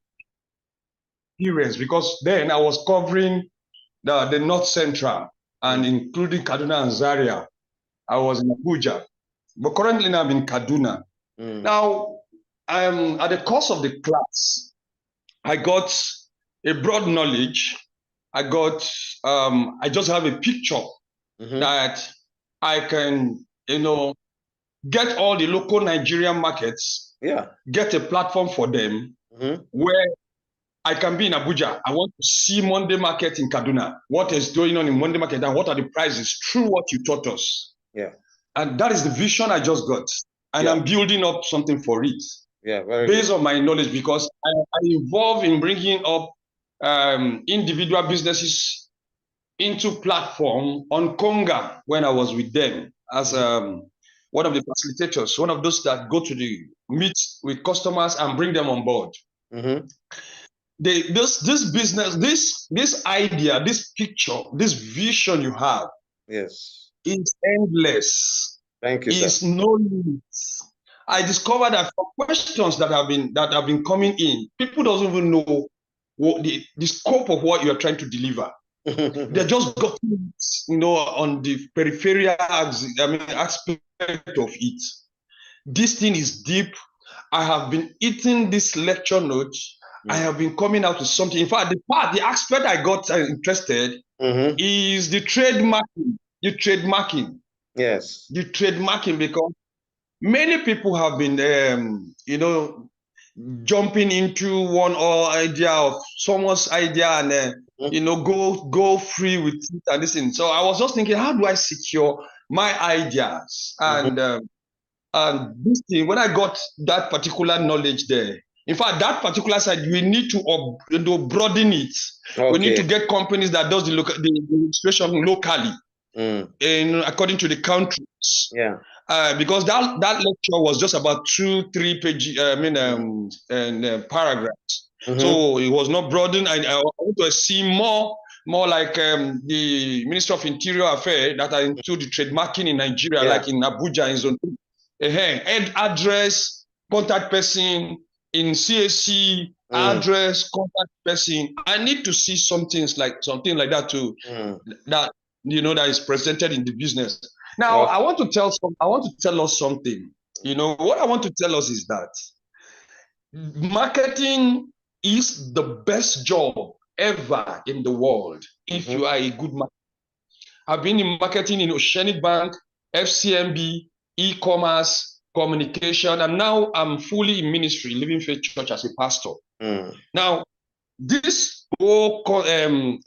experience, because then I was covering the North Central and including Kaduna and Zaria. I was in Abuja, but currently now I'm in Kaduna. Now, at the course of the class, I got a broad knowledge. I just have a picture that I can, get all the local Nigerian markets get a platform for them where I can be in Abuja. I want to see Monday market in Kaduna. What is going on in Monday market and what are the prices through what you taught us? And that is the vision I just got. And I'm building up something for it. Based on my knowledge, because I involved in bringing up individual businesses into platform on Conga when I was with them as one of the facilitators, one of those that go to the meet with customers and bring them on board. This business, this idea, this picture, this vision you have, is endless. Thank you, It's sir. no limits. I discovered that from questions that have been coming in, people don't even know what the scope of what you are trying to deliver. They just got on the peripheral aspect of it. This thing is deep. I have been eating this lecture notes. I have been coming out with something. In fact, the aspect I got interested is the trademarking. The trademarking, because many people have been, jumping into one or idea of someone's idea and go free with it and this thing. So I was just thinking, how do I secure my ideas and this thing? When I got that particular knowledge there, in fact, that particular side, we need to broaden it. We need to get companies that does the registration locally, according to the countries. Because that lecture was just about 2-3 pages, paragraphs. So it was not broadened. I want to see more like the Minister of Interior Affairs that are into the trademarking in Nigeria, like in Abuja, in Zone 3. Head address, contact person in CAC, address, contact person. I need to see something like that too. That that is presented in the business. Now, I want to tell us something. What I want to tell us is that marketing is the best job ever in the world if you are a good marketer. I've been in marketing in Oceanic Bank, FCMB, e-commerce, communication, and now I'm fully in ministry, Living Faith Church as a pastor. Now, this whole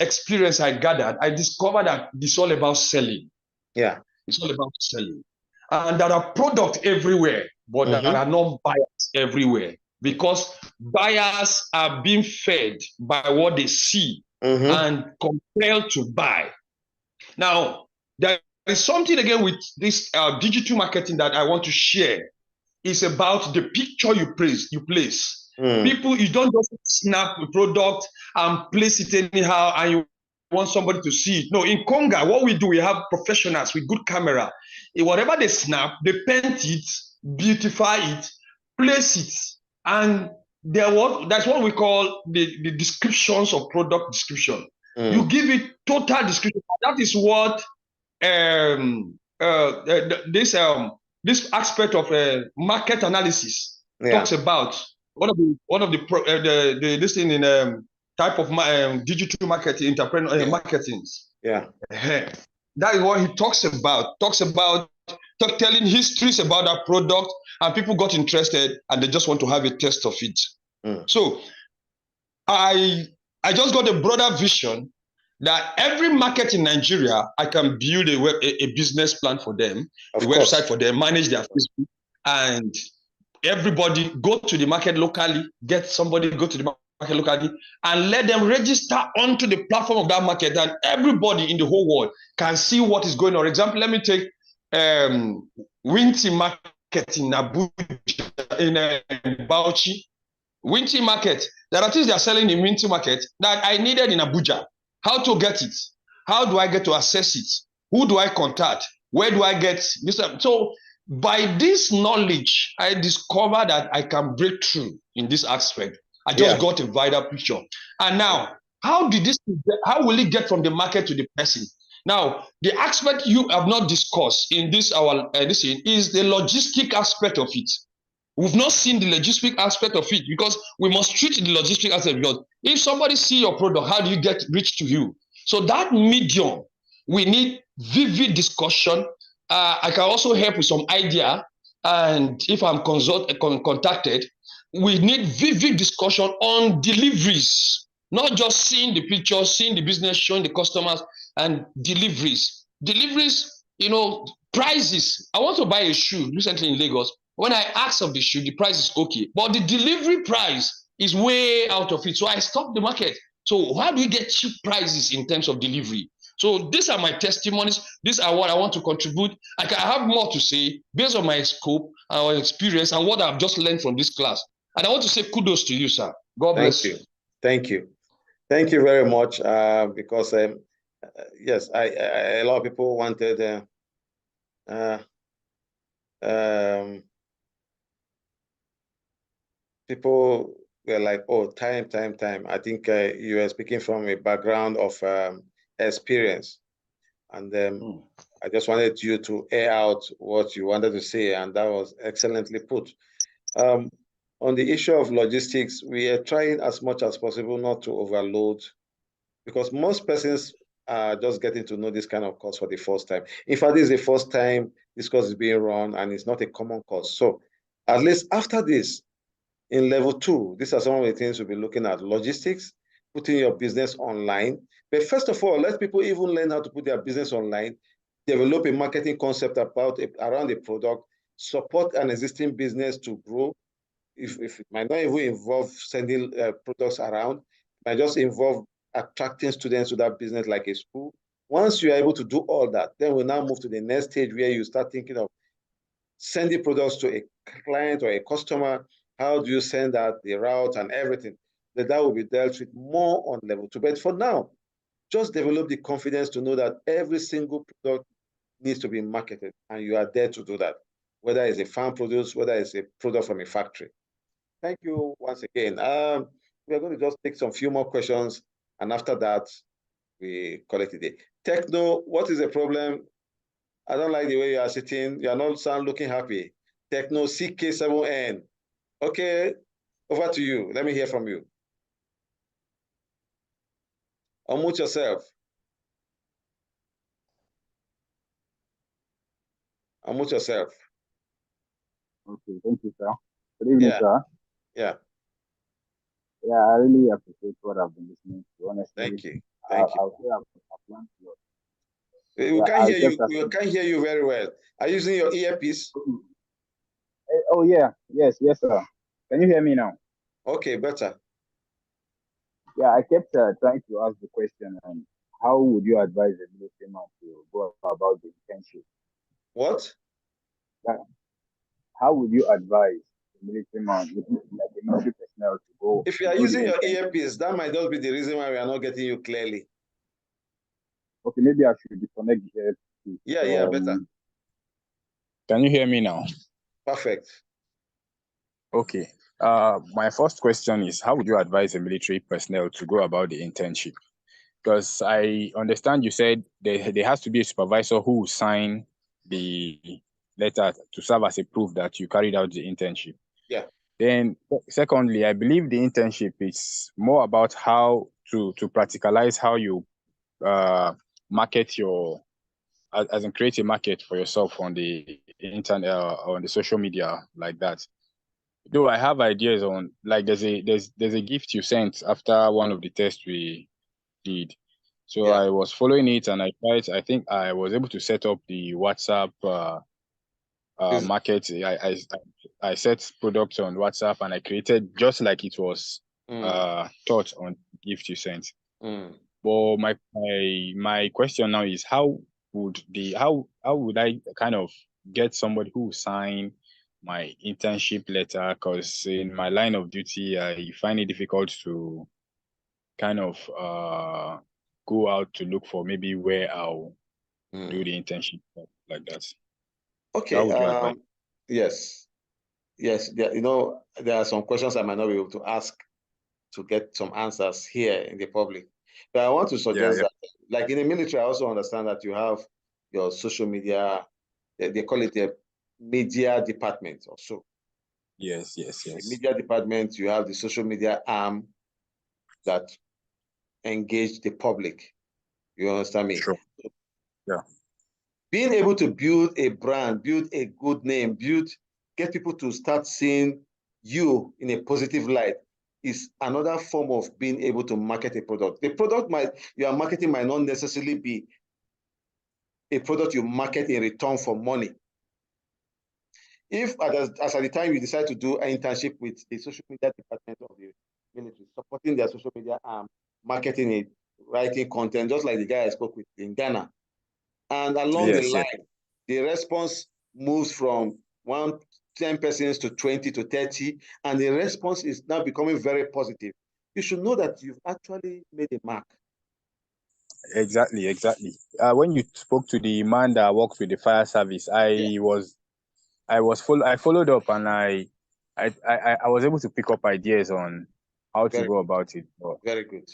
experience I gathered, I discovered that it's all about selling. It's all about selling. And there are products everywhere, but there are no buyers everywhere, because buyers are being fed by what they see and compelled to buy. Now, there is something again with this digital marketing that I want to share. It's about the picture you place. People, you don't just snap a product and place it anyhow and you want somebody to see it. No, in Conga, what we do, we have professionals with good camera. Whatever they snap, they paint it, beautify it, place it, and that's what we call the descriptions of product description. You give it total description. That is what this aspect of market analysis talks about. One of the this thing in type of digital marketing, entrepreneur marketing. That is what he talks about. Telling histories about that product, and people got interested and they just want to have a taste of it. So I just got a broader vision that every market in Nigeria, I can build a business plan for them, website for them, manage their Facebook, and everybody go to the market locally, get somebody go to the market locally, and let them register onto the platform of that market, and everybody in the whole world can see what is going on. For example, let me take Winty Market in Abuja, in Bauchi. Winty Market, there are things they are selling in Winty Market that I needed in Abuja. How to get it? How do I get to access it? Who do I contact? Where do I get this? So by this knowledge, I discovered that I can break through in this aspect. I just got a wider picture. And now, how will it get from the market to the person? Now, the aspect you have not discussed in this is the logistic aspect of it. We've not seen the logistic aspect of it, because we must treat the logistic aspect. Because if somebody see your product, how do you get reach to you? So that medium, we need vivid discussion. I can also help with some idea and if I'm contacted, we need vivid discussion on deliveries, not just seeing the pictures, seeing the business, showing the customers, and deliveries. Deliveries, prices. I want to buy a shoe recently in Lagos. When I ask of the shoe, the price is okay, but the delivery price is way out of it. So I stopped the market. So how do we get cheap prices in terms of delivery? So these are my testimonies. These are what I want to contribute. I have more to say based on my scope, our experience, and what I've just learned from this class. And I want to say kudos to you, sir. God bless you. Thank you. Thank you very much. Because yes, a lot of people wanted people were like, oh, time. I think you are speaking from a background of experience. And I just wanted you to air out what you wanted to say, and that was excellently put. On the issue of logistics, we are trying as much as possible not to overload, because most persons are just getting to know this kind of course for the first time. In fact, this is the first time this course is being run, and it's not a common course. So at least after this, in level 2, these are some of the things we'll be looking at: logistics, putting your business online. But first of all, let people even learn how to put their business online, develop a marketing concept around a product, support an existing business to grow. If it might not even involve sending products around, it might just involve attracting students to that business like a school. Once you are able to do all that, then we'll now move to the next stage where you start thinking of sending products to a client or a customer. How do you send out the route and everything? That will be dealt with more on level 2. But for now, just develop the confidence to know that every single product needs to be marketed, and you are there to do that, whether it's a farm produce, whether it's a product from a factory. Thank you once again. We are going to just take some few more questions, and after that, we call it a day. Techno, what is the problem? I don't like the way you are sitting. You are not looking happy. Techno CK7N. Okay, over to you. Let me hear from you. Unmute yourself. Unmute yourself. Okay, thank you, sir. Good evening, sir. Yeah. Yeah, I really appreciate what I've been listening to. Honestly, thank you. I've learned a lot. We can't hear you. We can't hear you very well. Are you using your earpiece? Oh yeah, yes, sir. Can you hear me now? Okay, better. Yeah, I kept trying to ask the question, how would you advise a military man to go about the internship? What? How would you advise a military man, like a military personnel, to go? If you are using your earpiece, that might just be the reason why we are not getting you clearly. Okay, maybe I should disconnect the earpiece. Yeah, better. Can you hear me now? Perfect. Okay. My first question is, how would you advise a military personnel to go about the internship? Because I understand you said there has to be a supervisor who will sign the letter to serve as a proof that you carried out the internship. Yeah. Then secondly, I believe the internship is more about how to practicalize how you market your, as in create a market for yourself on the internet, on the social media like that. Though I have ideas on, like there's a gift you sent after one of the tests we did. So I was following it, and I tried. I think I was able to set up the WhatsApp market. I set products on WhatsApp, and I created just like it was taught on gift you sent. But my question now is, how would I kind of get somebody who will sign my internship letter? Because in my line of duty, I find it difficult to kind of go out to look for maybe where I'll do the internship like that. Okay. How would you advise? Yes. There are some questions I might not be able to ask to get some answers here in the public. But I want to suggest that, like in the military, I also understand that you have your social media, they call it the media department or so. Yes. The media department, you have the social media arm that engage the public. You understand me? Sure. Yeah. Being able to build a brand, build a good name, build get people to start seeing you in a positive light is another form of being able to market a product. The product you are marketing might not necessarily be a product you market in return for money. If as at the time you decide to do an internship with the social media department of the military, supporting their social media and marketing it, writing content, just like the guy I spoke with in Ghana. And along the line, the response moves from 10 persons to 20 to 30, and the response is now becoming very positive. You should know that you've actually made a mark. Exactly. When you spoke to the man that works with the fire service, I followed up, and I was able to pick up ideas on how to go about it. Very good.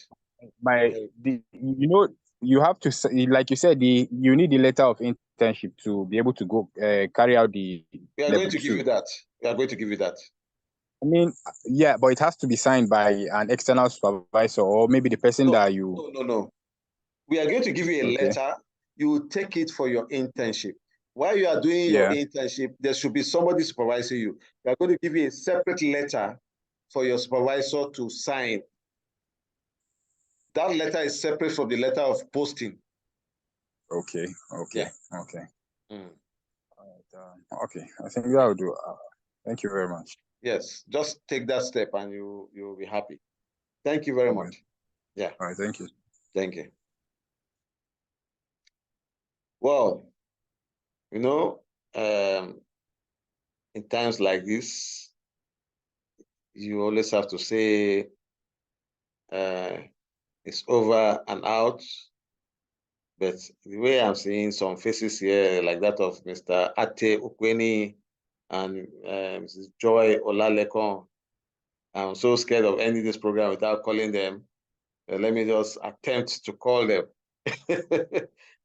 You have to, like you said, you need the letter of internship to be able to go carry out the. We are going to give you that. We are going to give you that. I mean, yeah, but it has to be signed by an external supervisor or maybe the person that you. No. We are going to give you a letter. You will take it for your internship. While you are doing your internship, there should be somebody supervising you. We are going to give you a separate letter for your supervisor to sign. That letter is separate from the letter of posting. Okay. Okay. Okay, I think that will do. Thank you very much. Yes, just take that step and you'll be happy. Thank you very much. Yeah. All right, thank you. Thank you. Well, you know, in times like this, you always have to say it's over and out. But the way I'm seeing some faces here, like that of Mr. Ate Ukweni and Mrs. Joy Olalekon, I'm so scared of ending this program without calling them. Let me just attempt to call them.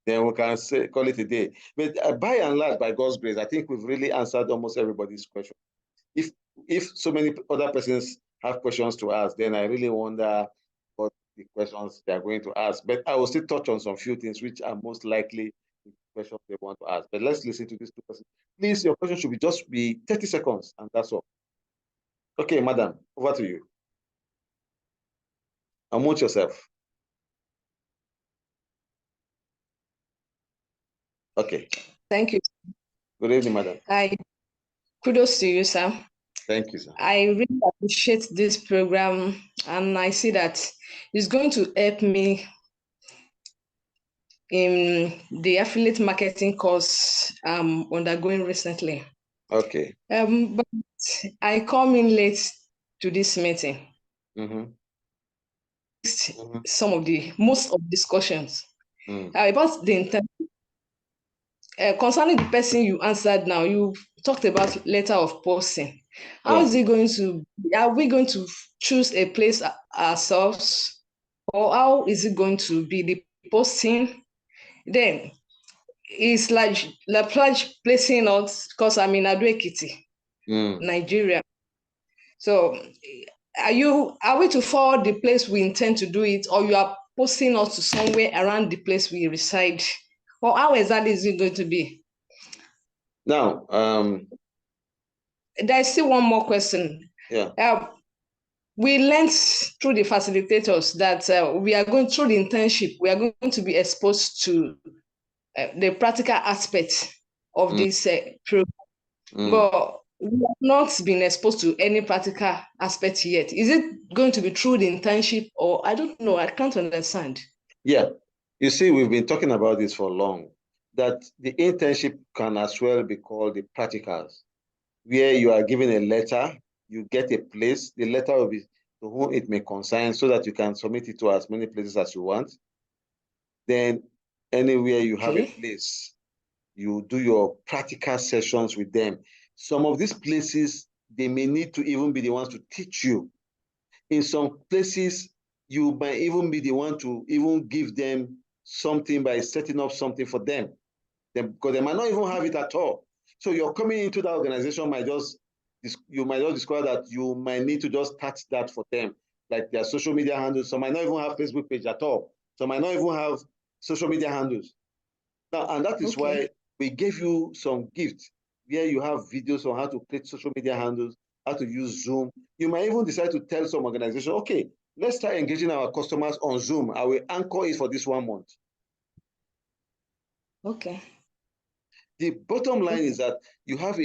Then we can call it a day. But by and large, by God's grace, I think we've really answered almost everybody's question. If so many other persons have questions to ask, then I really wonder what the questions they are going to ask. But I will still touch on some few things which are most likely the questions they want to ask. But let's listen to these two persons. Please, your question should just be 30 seconds, and that's all. Okay, madam, over to you. Unmute yourself. Okay. Thank you. Good evening, madam. Hi. Kudos to you, sir. Thank you, sir. I really appreciate this program, and I see that it's going to help me in the affiliate marketing course I'm undergoing recently. Okay. But I come in late to this meeting. Most of discussions about the intent. Concerning the person you answered now, you talked about letter of posting. How is it going to, are we going to choose a place ourselves, or how is it going to be the posting? Then it's like placing us, because I'm in Ado-Ekiti, Nigeria. So are we to forward the place we intend to do it, or you are posting us to somewhere around the place we reside? Or how exactly is it going to be? Now, there's still one more question. Yeah. We learned through the facilitators that we are going through the internship, we are going to be exposed to the practical aspects of this program. But we have not been exposed to any practical aspect yet. Is it going to be through the internship, or I don't know, I can't understand. Yeah, you see, we've been talking about this for long, that the internship can as well be called the practicals, where you are given a letter, you get a place, the letter will be to whom it may concern, so that you can submit it to as many places as you want. Then anywhere you have a place, you do your practical sessions with them. Some of these places, they may need to even be the ones to teach you. In some places, you might even be the one to even give them something by setting up something for them, because they might not even have it at all. So you're coming into that organization, you might just discover that you might need to just start that for them, like their social media handles. Some might not even have Facebook page at all. Some might not even have social media handles. Now, and that is why we gave you some gifts. where you have videos on how to create social media handles, how to use Zoom. You might even decide to tell some organization, okay, let's start engaging our customers on Zoom. I will anchor it for this 1 month. Okay. The bottom line is that you have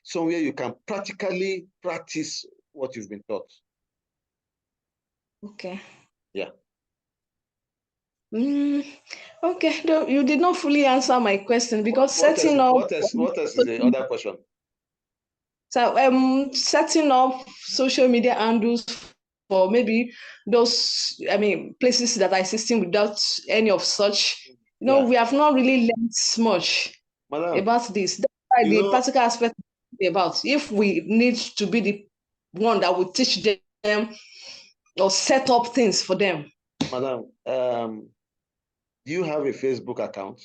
somewhere you can practically practice what you've been taught. Okay. Yeah. Okay, no, you did not fully answer my question because What else is the other question? So setting up social media handles for maybe those, I mean, places that are existing without any of such. No, we have not really learned much about this. That's why the practical aspect about if we need to be the one that will teach them or set up things for them. Madam, do you have a Facebook account?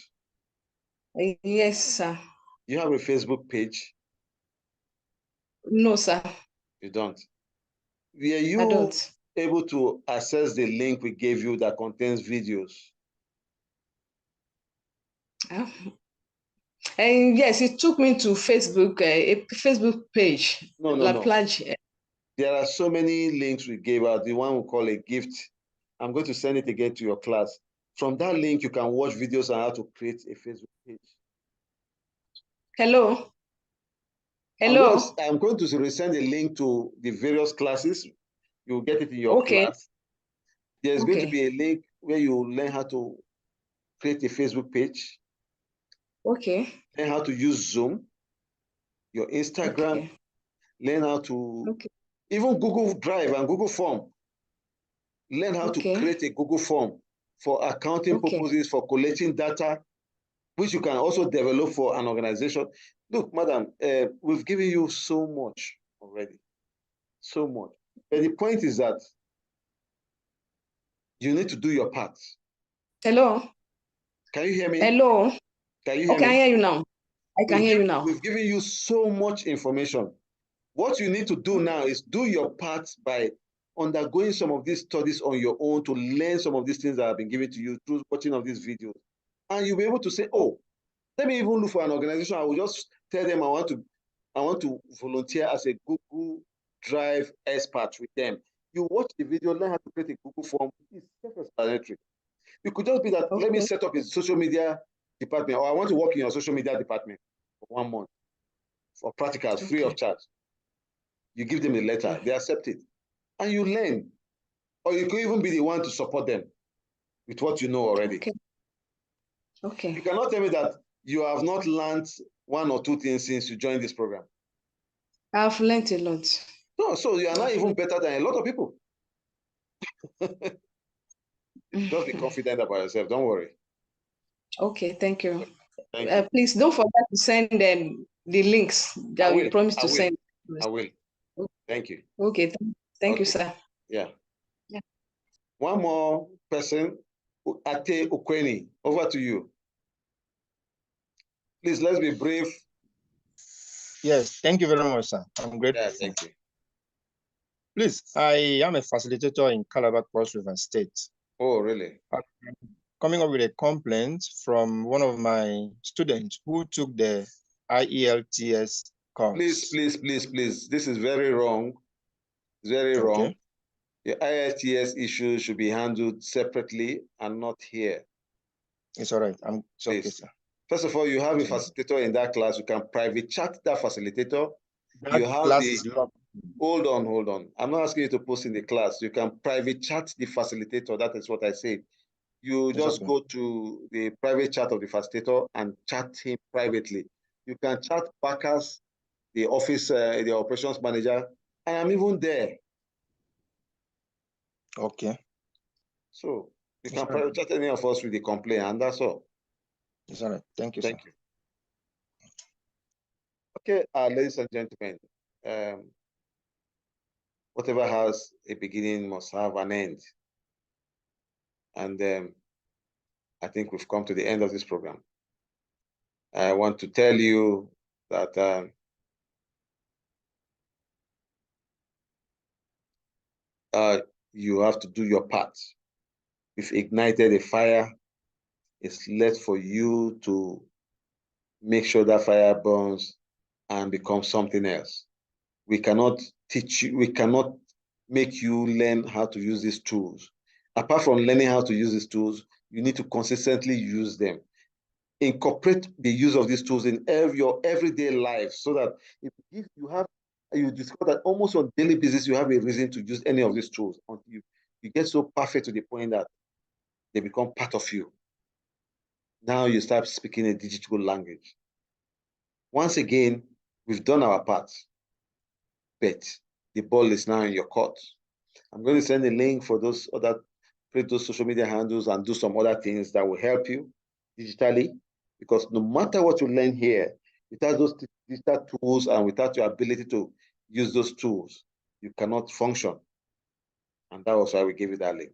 Yes, sir. You have a Facebook page? No, sir. You don't. Were you able to access the link we gave you that contains videos? And yes, it took me to Facebook, a Facebook page. No. There are so many links we gave out. The one we call a gift. I'm going to send it again to your class. From that link, you can watch videos on how to create a Facebook page. Hello. I'm going to resend a link to the various classes. You'll get it in your class. There's going to be a link where you learn how to create a Facebook page. Okay. Learn how to use Zoom, your Instagram. Learn how to even Google Drive and Google Form. Learn how to create a Google Form for accounting purposes, for collecting data, which you can also develop for an organization. Look, madam, we've given you so much already, so much. But the point is that you need to do your part. Hello. Can you hear me? Hello. Can you hear me? I can hear you now. I can hear you now. We've given you so much information. What you need to do now is do your part by undergoing some of these studies on your own to learn some of these things that have been given to you through watching of these videos. And you'll be able to say, oh, let me even look for an organization. I will just tell them I want to volunteer as a Google Drive expert with them. You watch the video, learn how to create a Google form. It's self-explanatory. It could just be that, let me set up a social media department, or I want to work in your social media department for 1 month for practicals, free of charge. You give them a letter, they accept it, and you learn. Or you could even be the one to support them with what you know already. Okay. You cannot tell me that you have not learned 1 or 2 things since you joined this program. I've learned a lot. No, so you are not even better than a lot of people. Just be confident about yourself. Don't worry. Okay, thank you. Thank you. Please don't forget to send them the links that you promised to send. I will. Thank you. Okay, thank you, sir. Yeah. One more person, Ate Ukweni, over to you. Please, let's be brief. Yes, thank you very much, sir. I'm grateful. Yeah, thank you. Please, I am a facilitator in Calabar Cross River State. Oh, really? I'm coming up with a complaint from one of my students who took the IELTS course. Please. This is very wrong. Very wrong. The IELTS issue should be handled separately and not here. It's all right. It's okay, sir. First of all, you have a facilitator in that class. You can private chat that facilitator. That you have class is locked. Hold on. I'm not asking you to post in the class. You can private chat the facilitator. That is what I said. You just go to the private chat of the facilitator and chat him privately. You can chat Bacchus, the office, the operations manager, and I'm even there. Okay. So you can private chat any of us with the complaint, and that's all. It's all right. Thank you, Thank you. Okay, ladies and gentlemen, whatever has a beginning must have an end. And I think we've come to the end of this program. I want to tell you that you have to do your part. We've ignited a fire. It's left for you to make sure that fire burns and become something else. We cannot teach you, we cannot make you learn how to use these tools. Apart from learning how to use these tools, you need to consistently use them. Incorporate the use of these tools in your everyday life, so that if you discover that almost on a daily basis you have a reason to use any of these tools until you get so perfect to the point that they become part of you. Now you start speaking a digital language. Once again, we've done our part, but the ball is now in your court. I'm going to send a link for those create those social media handles and do some other things that will help you digitally, because no matter what you learn here, without those digital tools and without your ability to use those tools, you cannot function. And that was why we gave you that link.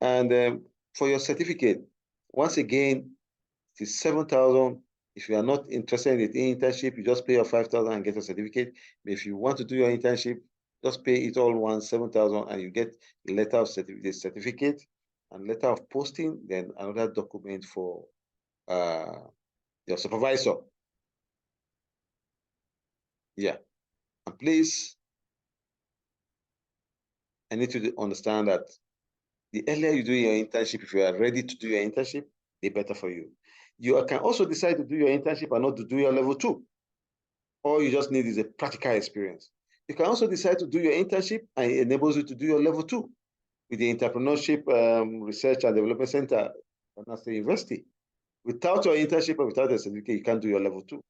And for your certificate, once again, it is 7,000. If you are not interested in the internship, you just pay your 5,000 and get a certificate. But if you want to do your internship, just pay it all once, 7,000, and you get a letter of certificate and letter of posting, then another document for your supervisor. Yeah. And please, I need to understand that the earlier you do your internship, if you are ready to do your internship, the better for you. You can also decide to do your internship and not to do your level 2. All you just need is a practical experience. You can also decide to do your internship, and it enables you to do your level 2 with the Entrepreneurship Research and Development Center at National State University. Without your internship and without a certificate, you can't do your level 2.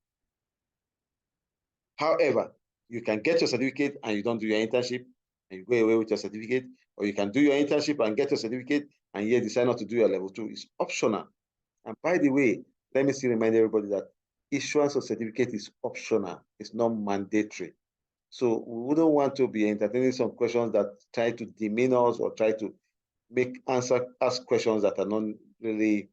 However, you can get your certificate and you don't do your internship and you go away with your certificate, or you can do your internship and get your certificate and yet decide not to do your level 2. It's optional. And by the way, let me still remind everybody that issuance of certificate is optional. It's not mandatory. So we wouldn't want to be entertaining some questions that try to demean us or try to ask questions that are not really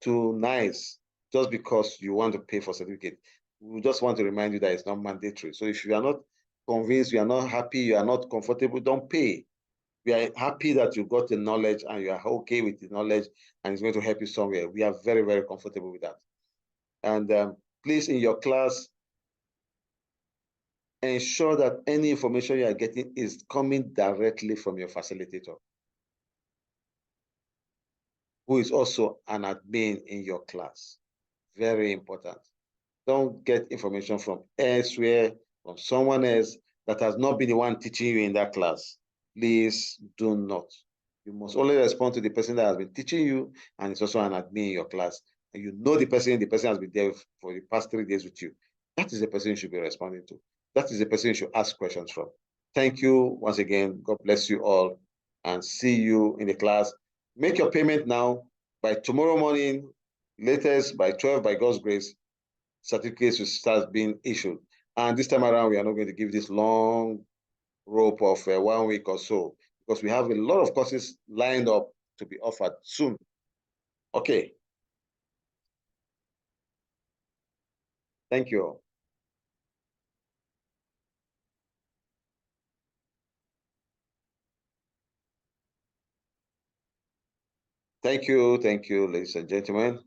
too nice just because you want to pay for certificate. We just want to remind you that it's not mandatory. So if you are not convinced, you are not happy, you are not comfortable, don't pay. We are happy that you got the knowledge and you are okay with the knowledge and it's going to help you somewhere. We are very, very comfortable with that. And please, in your class, ensure that any information you are getting is coming directly from your facilitator, who is also an admin in your class. Very important. Don't get information from elsewhere, from someone else that has not been the one teaching you in that class. Please do not. You must only respond to the person that has been teaching you and is also an admin in your class. And you know the person has been there for the past 3 days with you. That is the person you should be responding to. That is the person you should ask questions from. Thank you once again. God bless you all and see you in the class. Make your payment now. By tomorrow morning, latest by 12, by God's grace, certificates will start being issued. And this time around, we are not going to give this long rope of 1 week or so, because we have a lot of courses lined up to be offered soon. Okay. Thank you all. Thank you, ladies and gentlemen.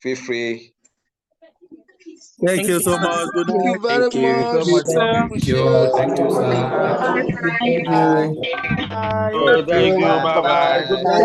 Feel free. Thank you so much. Good Thank you very much. Thank you. Thank you, sir. Thank you. Bye. Bye. Good night.